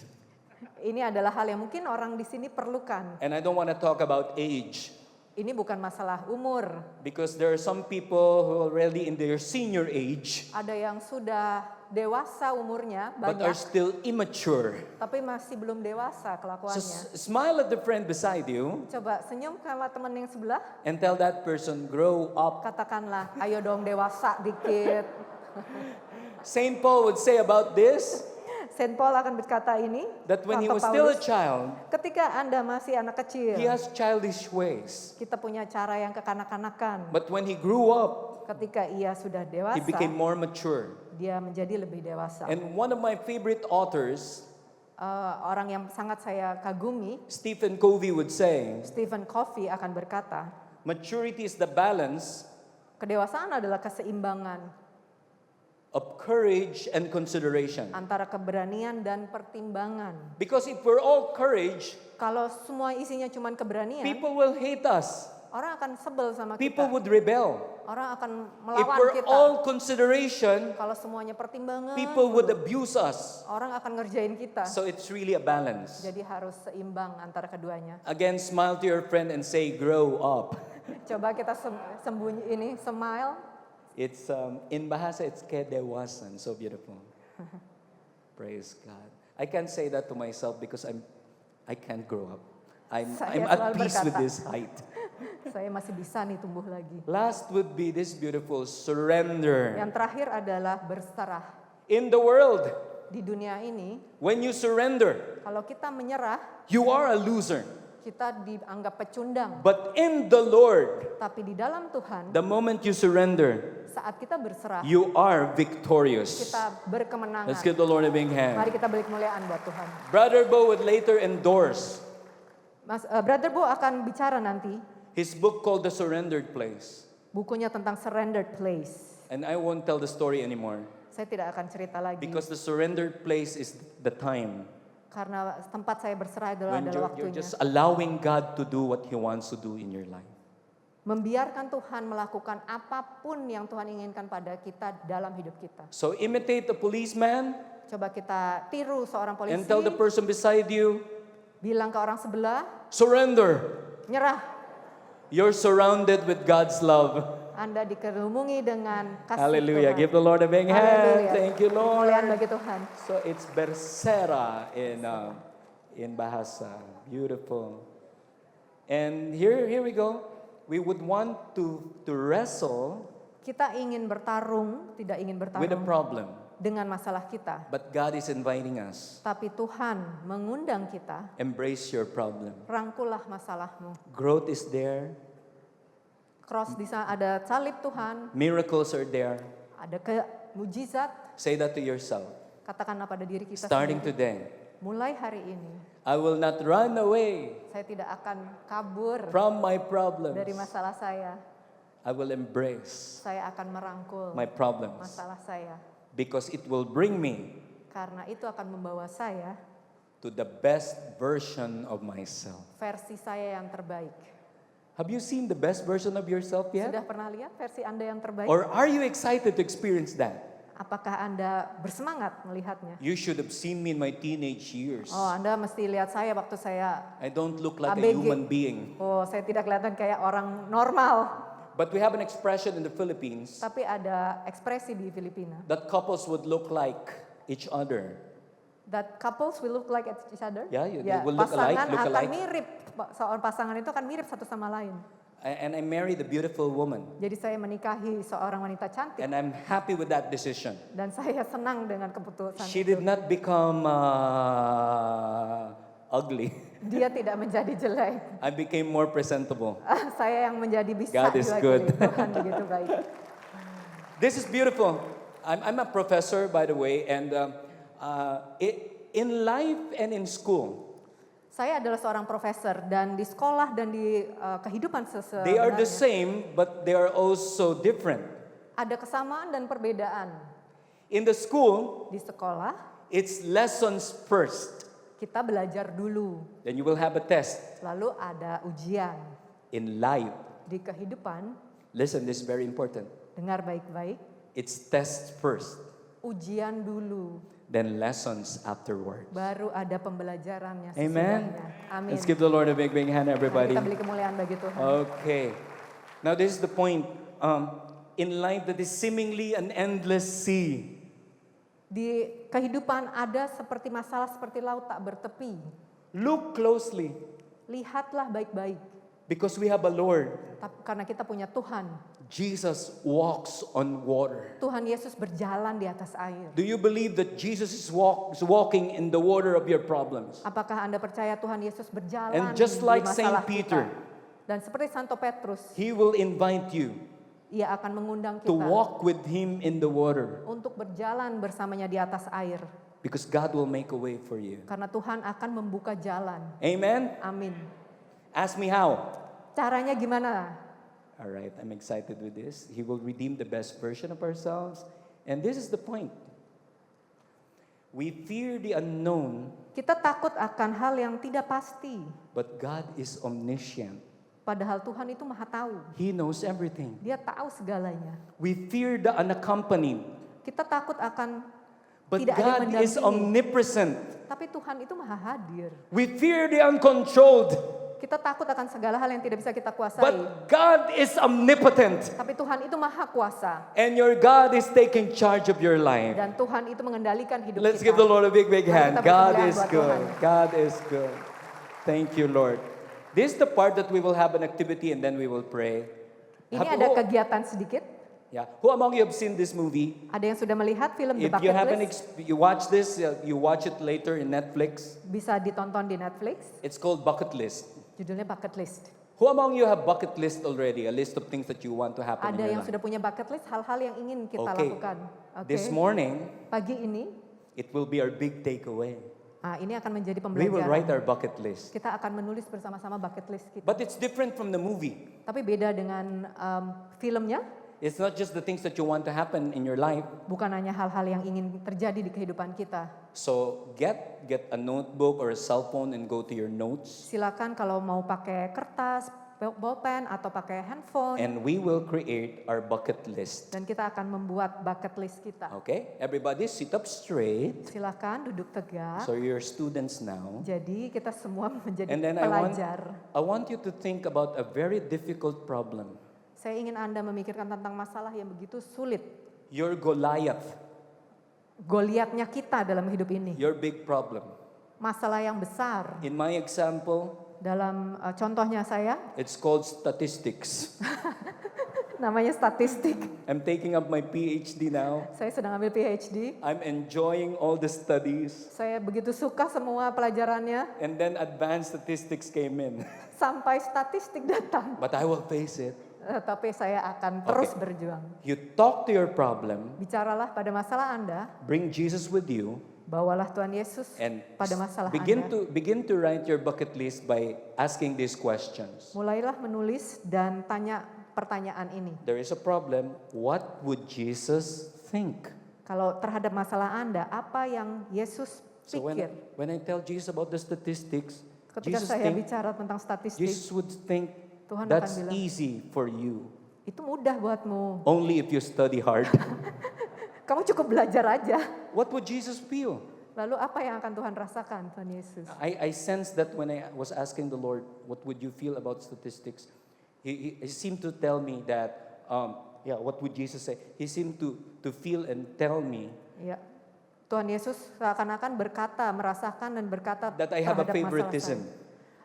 Ini adalah hal yang mungkin orang di sini perlukan. And I don't want to talk about age Ini bukan masalah umur. because there are some people who are already in their senior age Ada yang sudah dewasa umurnya, but are banyak, still immature. tapi masih belum dewasa So kelakuannya. smile at the friend beside you Coba senyum sama teman yang sebelah, and tell that person, grow up. katakanlah, ayo dong dewasa dikit. Saint Paul would say about this Saint Paul akan berkata ini, that when he kata was still a Paulus, child, ketika Anda masih anak kecil, he has childish ways. kita punya cara yang kekanak-kanakan. But when he grew up, Ketika ia sudah dewasa, he became more mature. dia menjadi lebih dewasa. And one of my favorite authors, Orang yang sangat saya kagumi, Stephen Covey, would say, Stephen Covey akan berkata, maturity is the balance kedewasaan adalah keseimbangan of courage and consideration. antara keberanian dan pertimbangan. Because if we're all courage, Kalau semua isinya cuma keberanian, people will hate us. orang akan sebel sama People kita. would rebel. Orang akan if melawan we're kita. all consideration, Kalau semuanya pertimbangan, people would abuse us. orang akan ngerjain kita. So it's really a balance. Jadi harus seimbang antara keduanya. Again, smile to your friend and say, grow up. Coba kita sembunyi ini, smile. It's in Bahasa, it's kedewasan, so beautiful. Praise God. I can't say that to myself because I can't grow up. I'm Saya at selalu peace with berkata. this height. Saya masih bisa nih tumbuh lagi. Last would be this beautiful surrender. Yang terakhir adalah berserah. In the world, Di dunia ini, when you surrender, kalau kita menyerah, you are a loser. kita dianggap pecundang. But in the Lord, Tapi di dalam Tuhan, the moment you surrender, saat kita berserah, you are victorious. kita berkemenangan. Let's give the Lord a big Mari hand. kita beri kemuliaan buat Tuhan. Brother Bo would later endorse Brother Bo akan bicara nanti his book called The Surrendered Place. bukunya tentang surrendered place. And I won't tell the story anymore Saya tidak akan cerita lagi because the surrendered place is the time karena tempat saya berserah adalah when adalah you're waktunya. just allowing God to do what He wants to do in your life. Membiarkan Tuhan melakukan apapun yang Tuhan inginkan pada kita dalam hidup kita. So imitate the policeman Coba kita tiru seorang polisi, and tell the person beside you, bilang ke orang sebelah, surrender. nyerah. You're surrounded with God's love. Anda dikerumuni dengan kasih Hallelujah. Tuhan. Give the Lord a big hand. Haleluya. Thank you, Kemuliaan Lord. bagi Tuhan. So it's bersera in Bahasa. Beautiful. And here we go. We would want to wrestle Kita ingin bertarung, tidak ingin with a bertarung problem. dengan masalah kita. But God is inviting us. Tapi Tuhan mengundang kita, Embrace your problem. rangkulah masalahmu. Growth is there. Cross di sana ada salib Tuhan, Miracles are there. ada mujizat. Say that to yourself. Katakanlah pada diri kita Starting sendiri. today, Mulai hari ini, I will not run away saya tidak akan kabur from my problems. dari masalah saya. I will embrace Saya akan merangkul my problems masalah saya. because it will bring me Karena itu akan membawa saya to the best version of myself. versi saya yang terbaik. Have you seen the best version of yourself yet? Sudah pernah lihat versi Anda yang terbaik? Or are you excited to experience that? Apakah Anda bersemangat melihatnya? You should have seen me in my teenage years. Oh, Anda mesti lihat saya waktu saya, I don't look like a ABG. human being. oh saya tidak kelihatan kayak orang normal. But we have an expression in the Philippines Tapi ada ekspresi di Filipina. that couples would look like each other. That couples will look like each other. Yeah, they will look pasangan alike, look akan alike. mirip. Seorang pasangan itu akan mirip satu sama lain. And I married a beautiful woman. Jadi saya menikahi seorang wanita cantik. And I'm happy with that decision. Dan saya senang dengan keputusan She itu. did not become ugly. Dia tidak menjadi jelek. I became more presentable. Saya yang menjadi bisa God is diwakili. good. Tuhan begitu baik. This is beautiful. I'm a professor, by the way, and in life and in school, Saya adalah seorang profesor dan di sekolah dan di kehidupan they are the sebenarnya same, but they are also different. ada kesamaan dan perbedaan. In the school, Di sekolah it's lessons first, kita belajar dulu, then you will have a test. lalu ada ujian. In life, Di kehidupan, listen, this is very important. dengar baik-baik, It's tests first, ujian dulu, then lessons afterwards. baru ada pembelajarannya Amen. sesudahnya. Amin. Let's give the Lord a big hand, Mari everybody. kita beri kemuliaan bagi Tuhan. Okay. Now this is the point. In life that is seemingly an endless sea, Di kehidupan ada seperti masalah seperti laut tak bertepi. look closely Lihatlah baik-baik, because we have a Lord. karena kita punya Tuhan. Jesus walks on water. Tuhan Yesus berjalan di atas air. Do you believe that Jesus is walking in the water of your problems? Apakah Anda percaya Tuhan Yesus berjalan And just di like masalah Saint Peter, kita? Dan seperti Santo Petrus, He will invite you ia akan mengundang to kita walk with Him in the water untuk berjalan bersamanya di atas air. because God will make a way for you. Karena Tuhan akan membuka jalan. Amen? Amin. Ask me how. Caranya gimana? All right, I'm excited with this. He will redeem the best version of ourselves. And this is the point. We fear the unknown, Kita takut akan hal yang tidak pasti. but God is omniscient. Padahal Tuhan itu maha tahu. He knows everything. Dia tahu segalanya. We fear the unaccompanied, Kita takut akan but tidak ada yang God is mendampingi. omnipresent. Tapi Tuhan itu maha hadir. We fear the uncontrolled, Kita takut akan segala hal yang tidak bisa kita kuasai. but God is omnipotent. Tapi Tuhan itu maha kuasa. And your God is taking charge of your life. Dan Tuhan itu mengendalikan hidup Let's kita. give the Lord a big Mari hand. kita God berkemuliaan is buat good. Tuhan. God is good. Thank you, Lord. This is the part that we will have an activity and then we will pray. Ini ada kegiatan sedikit. Yeah. Who among you have seen this movie? Ada yang sudah melihat film The If you Bucket haven't, List? you watch this, you watch it later in Netflix. Bisa ditonton di Netflix. It's called Bucket List. Judulnya Bucket List. Who among you have bucket list already? A list of things that you want to happen in Ada your yang life. sudah punya bucket list, hal-hal yang ingin kita Okay. lakukan. This morning, Pagi ini, it will be our big takeaway. ini akan menjadi We will write pembelajaran. our bucket list. Kita akan menulis bersama-sama bucket list kita. But it's different from the movie. Tapi beda dengan filmnya, It's not just the things that you want to happen in your life. bukan hanya hal-hal yang ingin terjadi di kehidupan kita. So get a notebook or a cell phone and go to your notes. Silakan kalau mau pakai kertas, bolpen atau pakai handphone, And we will create our bucket list. dan kita akan membuat bucket list kita. Okay? Everybody sit up straight. Silakan duduk tegak. So you're students now. Jadi kita semua menjadi And then pelajar. I want you to think about a very difficult problem. Saya ingin Anda memikirkan tentang masalah yang begitu sulit. Your Goliath, Goliatnya kita dalam hidup ini. your big problem. Masalah yang besar. In my example, Dalam contohnya saya, it's called statistics. namanya statistik. I'm taking up my PhD now. Saya sedang ambil PhD. I'm enjoying all the studies. Saya begitu suka semua pelajarannya. And then advanced statistics came in. Sampai statistik datang. But I will face it. Tapi saya akan terus berjuang. You talk to your problem, Bicaralah pada masalah Anda. bring Jesus with you, Bawalah Tuhan Yesus and pada masalah begin Anda. to write your bucket list by asking these questions. Mulailah menulis dan tanya pertanyaan ini. There is a problem. What would Jesus think? Kalau terhadap masalah Anda, apa yang Yesus So pikir? when I tell Jesus about the statistics, Ketika Jesus saya think, bicara tentang statistik, Jesus would think Tuhan that's akan bilang, easy for you. itu mudah buatmu. Only if you study hard. Kamu cukup belajar aja. What would Jesus feel? Lalu apa yang akan Tuhan rasakan, Tuhan Yesus? I sense that when I was asking the Lord, what would you feel about statistics? He seemed to tell me that, what would Jesus say? He seemed to feel and tell me Ya, Tuhan Yesus seakan-akan berkata, merasakan dan berkata that I have a terhadap masalah favoritism.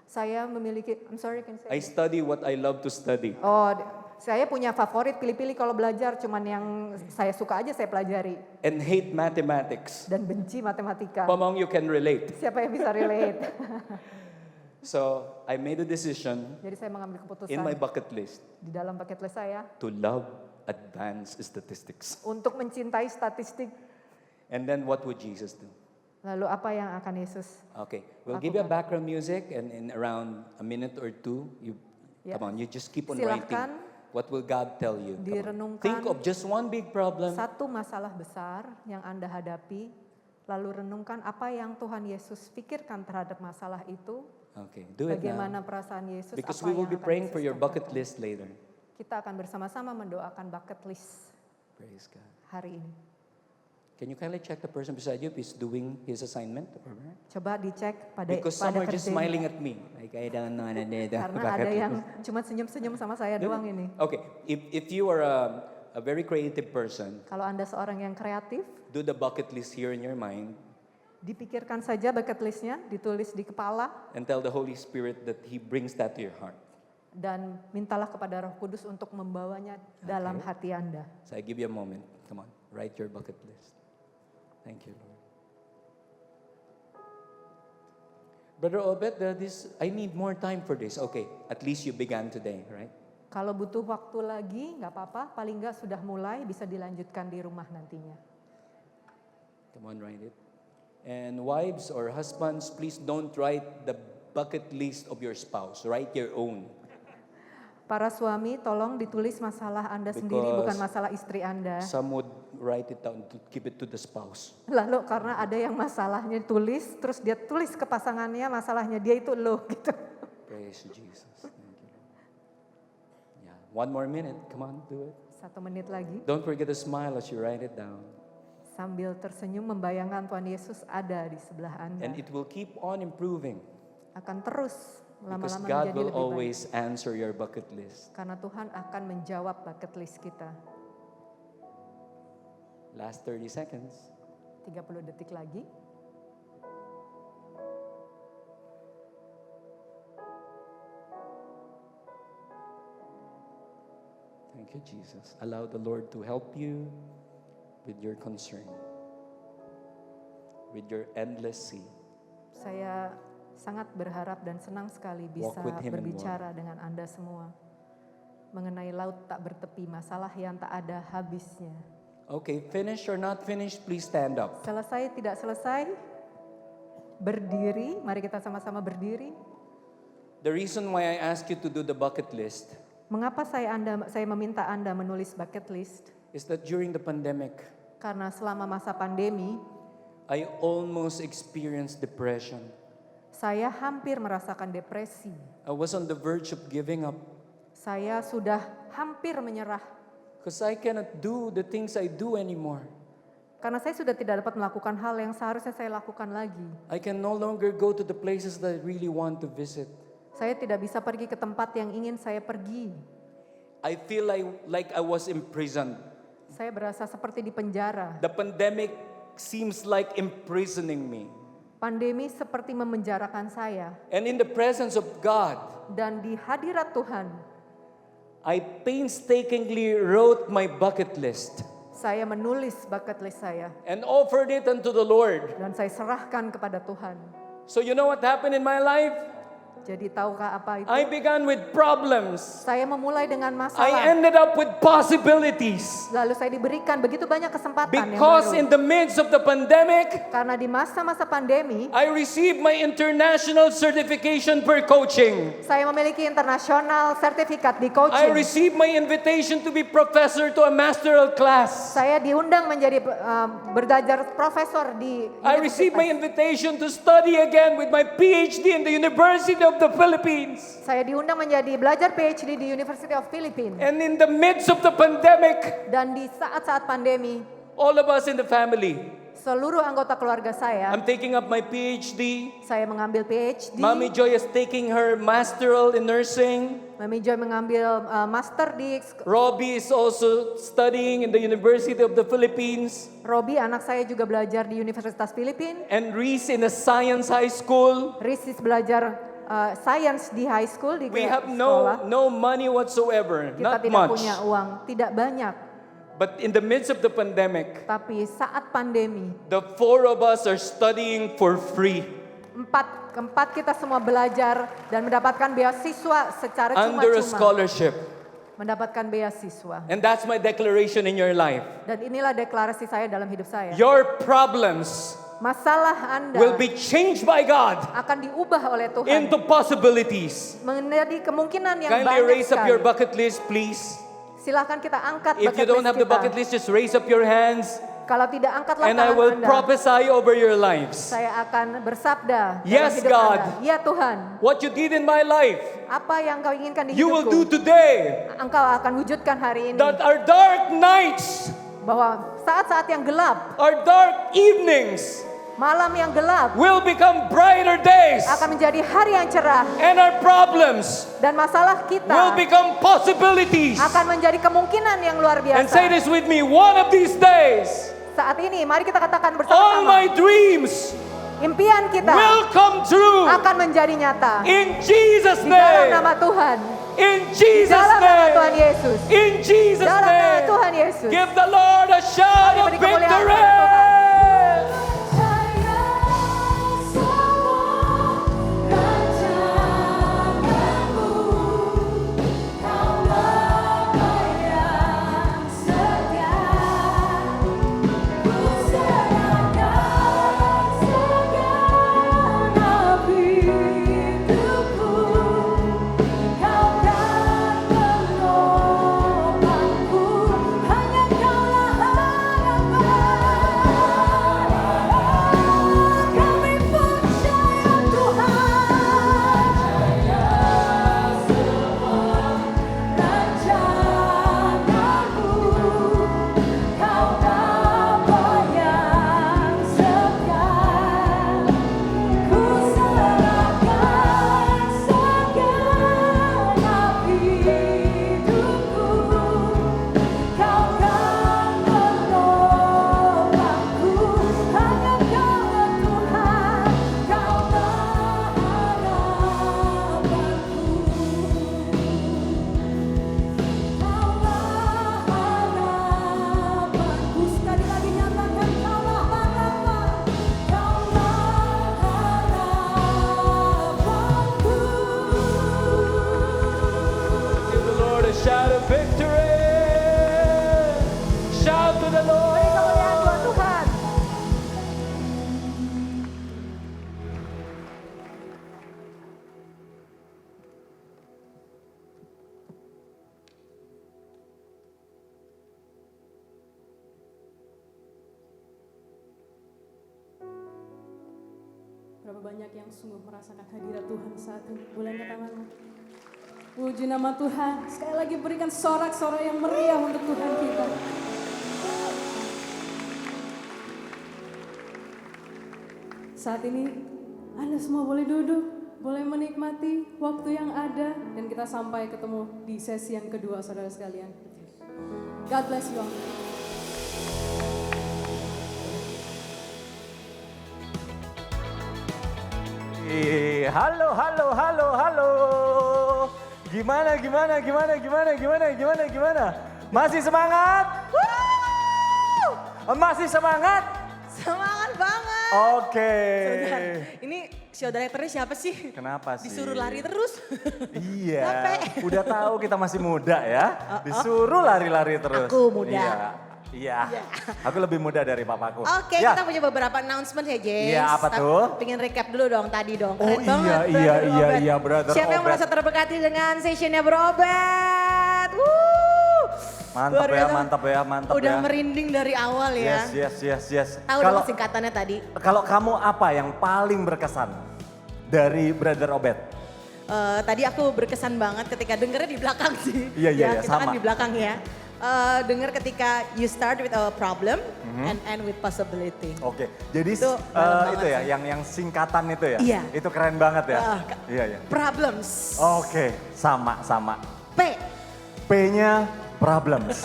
Saya memiliki, I'm sorry, can you say? I study what I love to study. Oh, saya punya favorit, pilih-pilih kalau belajar, cuman yang saya suka aja saya pelajari. And hate mathematics. Dan benci matematika. Who among you can relate? Siapa yang bisa relate? So I made a decision Jadi saya mengambil keputusan in my bucket list di dalam bucket list saya to love advanced statistics. untuk mencintai statistik. And then what would Jesus do? Lalu apa yang akan Yesus? Okay, we'll give you a background music, and in around a minute or two, Yeah. come on, you just keep on Silakan writing. What will God tell you? Come on. direnungkan Think of just one big problem. Satu masalah besar yang Anda hadapi, lalu renungkan apa yang Tuhan Yesus pikirkan terhadap masalah itu. Okay, do it Bagaimana now. perasaan Yesus? Because apa we will yang be akan praying Yesus for your bucket katakan. list later. Kita akan bersama-sama mendoakan bucket list Praise God. hari ini. Can you kindly check the person beside you if he's doing his assignment? Coba dicek pada Because some are just kerjanya. smiling at me. Like, I don't know. Karena ada yang cuma senyum-senyum sama saya doang ini. Okay, if you are a very creative person, Kalau Anda seorang yang kreatif, do the bucket list here in your mind dipikirkan saja bucket listnya, ditulis di kepala, and tell the Holy Spirit that He brings that to your heart. dan mintalah kepada Roh Kudus untuk membawanya dalam hati Anda. So I give you a moment. Come on, write your bucket list. Thank you, Lord. Brother Obed, I need more time for this. Okay, at least you began today, right? Kalau butuh waktu lagi, nggak apa-apa. Paling nggak sudah mulai, bisa dilanjutkan di rumah nantinya. Come on, write it. And wives or husbands, please don't write the bucket list of your spouse. Write your own. Para suami, tolong ditulis masalah Anda sendiri, bukan masalah istri Anda. Some would write it down to give it to the spouse. Lalu karena ada yang masalahnya tulis, terus dia tulis ke pasangannya, masalahnya dia itu lo gitu. Praise Jesus. Thank you. One more minute. Come on, do it. 1 menit lagi. Don't forget to smile as you write it down. Sambil tersenyum membayangkan Tuhan Yesus ada di sebelah Anda. And it will keep on improving. Akan terus Because lama-lama God menjadi will lebih baik. always answer your bucket list. Karena Tuhan akan menjawab bucket list kita. Last 30 seconds. 30 detik lagi. Thank you, Jesus. Allow the Lord to help you with your concern, with your endless sea. Saya sangat berharap dan senang sekali bisa with him and berbicara dengan Anda semua. Mengenai laut tak bertepi, masalah yang tak ada habisnya. Okay, finish or not finish, please stand up. Selesai tidak selesai, berdiri, mari kita sama-sama berdiri. The reason why I ask you to do the bucket list Mengapa saya meminta Anda menulis bucket list? is that during the pandemic, Karena selama masa pandemi, I almost experienced depression. saya hampir merasakan depresi. I was on the verge of giving up Saya sudah hampir menyerah. because I cannot do the things I do anymore. Karena saya sudah tidak dapat melakukan hal yang seharusnya saya lakukan lagi. I can no longer go to the places that I really want to visit. Saya tidak bisa pergi ke tempat yang ingin saya pergi. I feel like I was imprisoned. Saya berasa seperti di penjara. The pandemic seems like imprisoning me. Pandemi seperti memenjarakan saya. And in the presence of God, Dan di hadirat Tuhan, I painstakingly wrote my bucket list saya menulis bucket list saya. and offered it unto the Lord. Dan saya serahkan kepada Tuhan. So you know what happened in my life? Jadi tahukah apa itu? I began with problems. Saya memulai dengan I masalah. ended up with possibilities. Lalu saya diberikan begitu banyak kesempatan yang Because baru. in the midst of the pandemic, Karena di masa-masa pandemi, I received my international certification per coaching. saya memiliki internasional sertifikat di I coaching. received my invitation to be professor to a masteral class. Saya diundang menjadi belajar profesor di I received my universitas. invitation to study again with my PhD in the University of the Philippines. Saya diundang menjadi belajar PhD di University of Philippines. And in the midst of the pandemic, Dan di saat-saat pandemi, all of us in the family, seluruh anggota keluarga saya, I'm taking up my PhD. saya mengambil PhD. Mommy Joy is taking her masteral in nursing. Mami Joy mengambil master di Robbie is also studying in the University of the Philippines. Robi, anak saya juga belajar di Universitas Filipina. And Reese in a science high school. Risis belajar science di high school di We have sekolah. no money whatsoever, Kita not tidak much. punya uang, tidak banyak. But in the midst of the pandemic, Tapi saat pandemi, the four of us are studying for free keempat kita semua belajar dan mendapatkan beasiswa secara under a cuma-cuma. scholarship. Mendapatkan beasiswa. And that's my declaration in your life. Dan inilah deklarasi saya dalam hidup saya. Your problems Masalah Anda will be changed by God akan diubah oleh Tuhan into possibilities. menjadi kemungkinan yang Kindly banyak raise up your sekali. bucket list, please. Silahkan kita angkat If you bucket don't list have the kita. bucket list, just raise up your hands. Kalau tidak, angkatlah And I tangan will Anda. prophesy over your lives. Saya akan bersabda dalam Yes, hidup God. Anda. Ya Tuhan, What you did in my life, apa yang kau inginkan di you will do hidupku, today. Engkau akan wujudkan hari ini. That our dark nights, Bahwa saat-saat yang gelap, our dark evenings malam yang gelap will become brighter days. akan menjadi hari yang cerah. And our problems Dan masalah will kita become possibilities. akan menjadi kemungkinan yang luar And say biasa. this with me, one of these days, Saat ini, mari kita katakan all bersama-sama. my dreams Impian kita will come true. akan menjadi nyata. In Jesus' Di dalam name. nama Tuhan. In Di Jesus' dalam nama Tuhan name. Yesus. In Jesus' Dalam nama name. Tuhan Yesus. Give the Lord a shout Mari of beri kemuliaan kepada victory. Hanya Kaulah harapan. Berapa banyak yang sungguh merasakan hadirat Tuhan saat ini? Boleh angkat tanganmu? Puji nama Tuhan. Sekali lagi berikan sorak-sorak yang meriah untuk Tuhan kita. Saat ini Anda semua boleh duduk, boleh menikmati waktu yang ada, dan kita sampai ketemu di sesi yang kedua, saudara sekalian. God bless you all. Halo, halo, halo, halo. Gimana? Masih semangat? Masih semangat? Semangat banget. Oke. Saudara, ini show directornya siapa sih? Kenapa sih? Disuruh lari terus. Iya, Capek. udah tahu kita masih muda ya. Disuruh lari-lari terus. Aku muda. Iya. Aku lebih muda dari papaku. Oke, Ya. kita punya beberapa announcement ya, James. Iya, apa tuh? Pengen recap dulu dong tadi dong. Oh, Keren banget, iya, Brother Obed. Brother Siapa yang Obed. merasa terberkati dengan sessionnya Berobet? Mantap Luar ya, biasa. mantap Udah ya. merinding dari awal ya. Yes. Tahu dong singkatannya tadi. Kalau kamu apa yang paling berkesan dari Brother Obed? Tadi aku berkesan banget ketika dengernya di belakang sih. Iya, Kita kan sama. di belakang ya. Dengar ketika you start with a problem and end with possibility. Oke, jadi Itu dalam itu banget ya, sih. yang singkatan itu ya? Iya. Itu keren banget ya? Iya. Problems. Oke, sama. P. P-nya problems.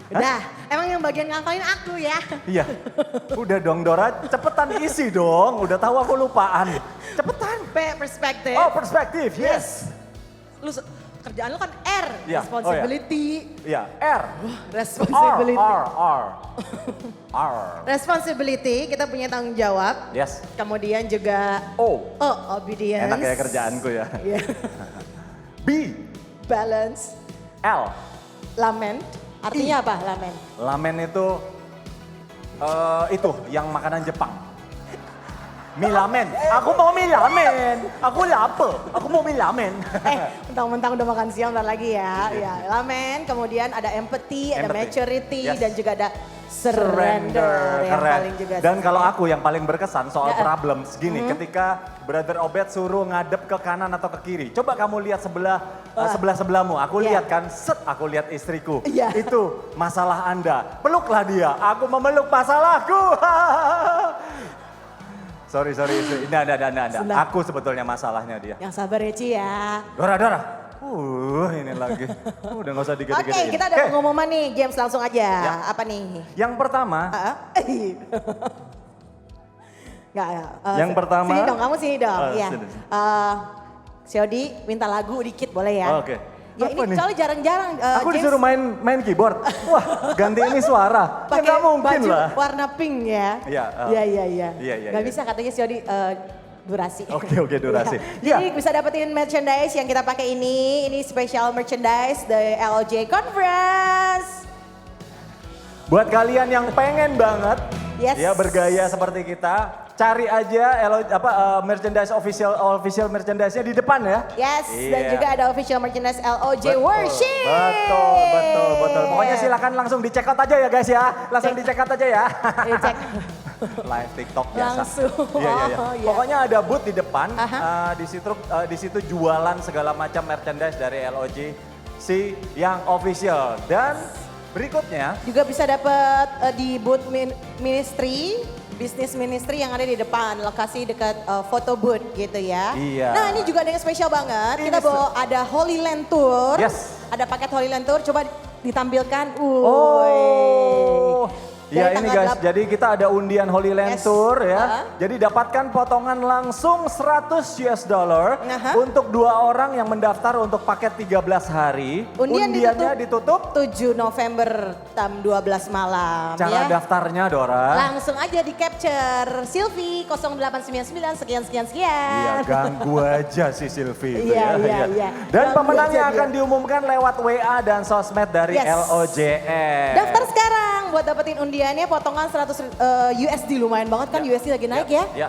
Udah, emang yang bagian ngafalin aku ya. Iya, udah dong Dora, cepetan isi dong. Udah tahu aku lupaan. Cepetan. P, perspektif. Oh, perspektif, yes. Kerjaan lu kan R, Iya, responsibility. Iya, R. Responsibility. R. Responsibility, kita punya tanggung jawab. Yes. Kemudian juga O. obedience. Enak ya kerjaanku ya. Iya. B. Balance. L. Lament. Artinya apa lamen? Lamen itu yang makanan Jepang. Mie lamen. Aku mau mie lamen. Aku lapar. Aku mau mie lamen. Mentang-mentang udah makan siang bentar lagi ya. Ya, lamen, kemudian ada empathy, ada maturity, Yes. dan juga ada surrender yang Keren. paling juga. Dan kalau aku yang paling berkesan soal Ya. problem segini, ketika Brother Obed suruh ngadep ke kanan atau ke kiri. Coba kamu lihat sebelahmu. Aku Ya. lihat kan, aku lihat istriku. Ya. Itu masalah Anda. Peluklah dia. Aku memeluk masalahku. Sorry. Ini ada. Sudah. Aku sebetulnya masalahnya dia. Yang sabar ya Ci ya. Dora. Ini lagi. Udah gak usah Oke, digede-gedein. kita ada pengumuman nih, James langsung aja. Ya. Apa nih? Yang pertama, Enggak ya. Yang pertama. Sini dong, kamu sini dong. Iya. Sini. Si Odi minta lagu dikit boleh ya? Oke. Ya Apa ini nih? soalnya jarang-jarang aku James disuruh main keyboard. Wah, ganti ini suara. Ya pakai nggak mungkin baju lah. warna pink ya. Iya, Iya. Gak bisa katanya si Odi durasi. Oke, durasi. Ya. Iya. Jadi bisa dapetin merchandise yang kita pakai ini special merchandise the LOJ Conference. Buat kalian yang pengen banget Yes. ya bergaya seperti kita, cari aja merchandise official merchandise-nya di depan ya. Yes, dan Iya. juga ada official merchandise LOJ Worship. Betul. Pokoknya silakan langsung di-check out aja ya guys ya. Langsung di-check out aja ya. Cek. Live TikTok biasa. Langsung. Iya. Oh, iya. Pokoknya ada booth di depan. Aha. Di situ jualan segala macam merchandise dari LOJ yang official. Dan berikutnya Juga bisa dapat di booth ministry, business ministry yang ada di depan, lokasi dekat photo booth gitu ya. Iya. Nah ini juga ada yang spesial banget, Ini kita bawa ada Holy Land Tour. Yes. Ada paket Holy Land Tour, coba ditampilkan. Ya Dari ini tanggal guys, jadi kita ada undian Holy Land Yes. Tour ya. Jadi dapatkan potongan langsung $100 untuk 2 orang yang mendaftar untuk paket 13 hari. Undiannya ditutup 7 November jam 12 malam cara ya. daftarnya Dora. Langsung aja di capture Silvi 0899 sekian. Iya, ganggu aja si Silvi itu Iya, ya. iya. Dan Ganggu pemenangnya aja dia. akan diumumkan lewat WA dan sosmed dari Yes. LOJS. Daftar sekarang buat dapetin undiannya potongan 100 USD, lumayan banget kan USD lagi naik ya. Ya,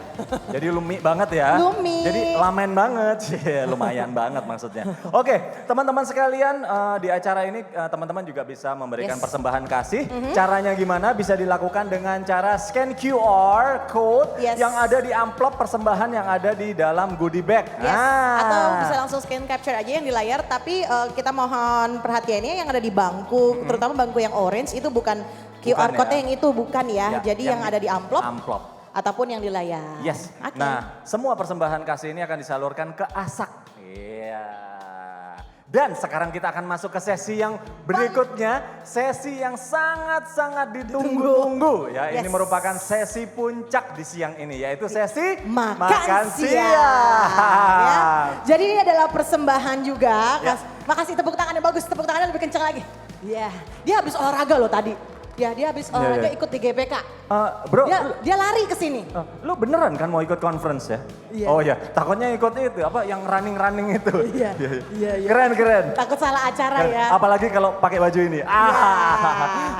jadi lumi banget ya. Lumi. Jadi lamen banget, ya, lumayan banget maksudnya. Oke, teman-teman sekalian di acara ini teman-teman juga bisa memberikan Yes. persembahan kasih. Caranya gimana? Bisa dilakukan dengan cara scan QR code Yes. yang ada di amplop persembahan yang ada di dalam goodie bag. Yes, Nah. atau bisa langsung scan capture aja yang di layar, tapi kita mohon perhatiannya yang ada di bangku, terutama bangku yang orange itu bukan QR Bukan code ya. yang itu, bukan ya. Ya, Jadi yang ada di amplop Amplop. ataupun yang di layar. Yes. Oke. Nah, semua persembahan kasih ini akan disalurkan ke ASAK. Iya. Dan sekarang kita akan masuk ke sesi yang berikutnya, sesi yang sangat-sangat ditunggu-tunggu ya. Ini Yes. merupakan sesi puncak di siang ini, yaitu sesi Makan siang. Ya. Jadi ini adalah persembahan juga. Ya. Makasih tepuk tangannya bagus, tepuk tangannya lebih kencang lagi. Iya, dia habis olahraga loh tadi. Ya, dia habis olahraga ikut di GPK. Bro, Dia lari ke sini. lu beneran kan mau ikut conference ya? Iya. Oh ya, takutnya ikut itu apa yang running itu. Iya. Keren. Takut salah acara ya. Apalagi kalau pakai baju ini.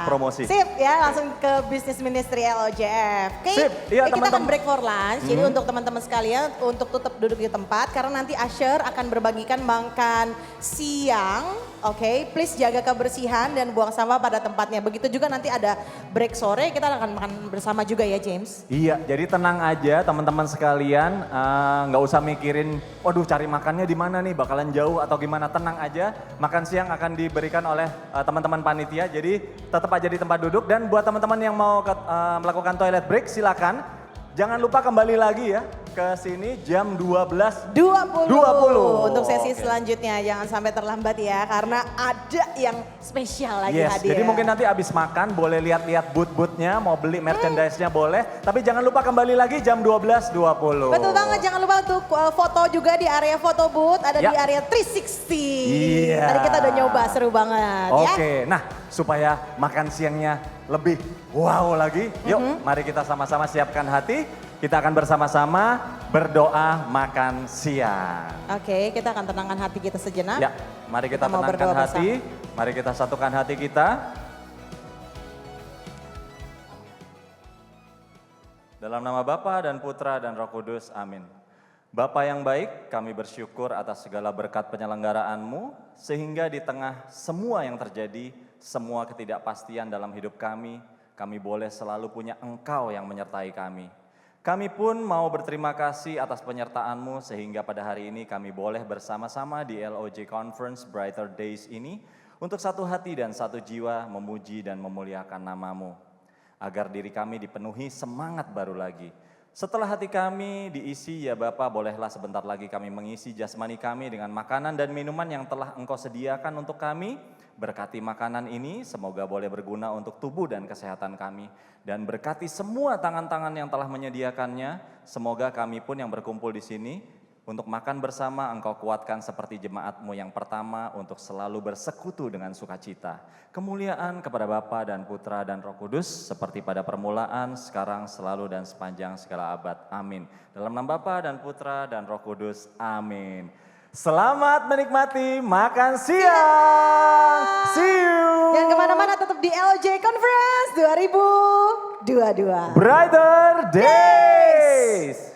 Promosi. Sip ya, langsung ke Business Ministry LOJF. Oke, Sip, iya, kita akan teman-teman. break for lunch. Jadi untuk teman-teman sekalian untuk tetap duduk di tempat karena nanti Usher akan berbagikan makan siang. Oke, please jaga kebersihan dan buang sampah pada tempatnya. Begitu juga nanti ada break sore, kita akan makan bersama juga ya James. Iya, jadi tenang aja teman-teman sekalian, nggak usah mikirin, waduh cari makannya di mana nih, bakalan jauh atau gimana, tenang aja. Makan siang akan diberikan oleh teman-teman panitia, jadi tetap aja di tempat duduk. Dan buat teman-teman yang mau melakukan toilet break, silakan. Jangan lupa kembali lagi ya ke sini jam 12.20. 20 untuk sesi Oke. selanjutnya, jangan sampai terlambat ya karena ada yang spesial lagi Yes, hadir. jadi mungkin nanti abis makan boleh lihat-lihat booth-boothnya, mau beli merchandise-nya boleh. Tapi jangan lupa kembali lagi jam 12.20. Betul banget, jangan lupa untuk foto juga di area foto booth, ada Ya. di area 360. Iya. Tadi kita udah nyoba, seru banget ya. Oke, nah supaya makan siangnya lebih wow lagi, yuk mari kita sama-sama siapkan hati. Kita akan bersama-sama berdoa makan siang. Oke, kita akan tenangkan hati kita sejenak. Ya, mari kita Kita mau tenangkan berdoa hati, mari kita satukan hati kita. Dalam nama Bapa dan Putra dan Roh Kudus, amin. Bapa yang baik, kami bersyukur atas segala berkat penyelenggaraan-Mu, sehingga di tengah semua yang terjadi, semua ketidakpastian dalam hidup kami boleh selalu punya Engkau yang menyertai kami. Kami pun mau berterima kasih atas penyertaan-Mu sehingga pada hari ini kami boleh bersama-sama di LOJ Conference Brighter Days ini untuk satu hati dan satu jiwa memuji dan memuliakan nama-Mu. Agar diri kami dipenuhi semangat baru lagi. Setelah hati kami diisi, ya Bapa, bolehlah sebentar lagi kami mengisi jasmani kami dengan makanan dan minuman yang telah Engkau sediakan untuk kami. Berkati makanan ini, semoga boleh berguna untuk tubuh dan kesehatan kami. Dan berkati semua tangan-tangan yang telah menyediakannya, semoga kami pun yang berkumpul di sini, untuk makan bersama Engkau kuatkan seperti jemaat-Mu yang pertama untuk selalu bersekutu dengan sukacita. Kemuliaan kepada Bapa dan Putra dan Roh Kudus seperti pada permulaan, sekarang, selalu dan sepanjang segala abad. Amin. Dalam nama Bapa dan Putra dan Roh Kudus. Amin. Selamat menikmati makan siang. See you. Jangan kemana-mana, tetap di LOJ Conference 2022. Brighter Days.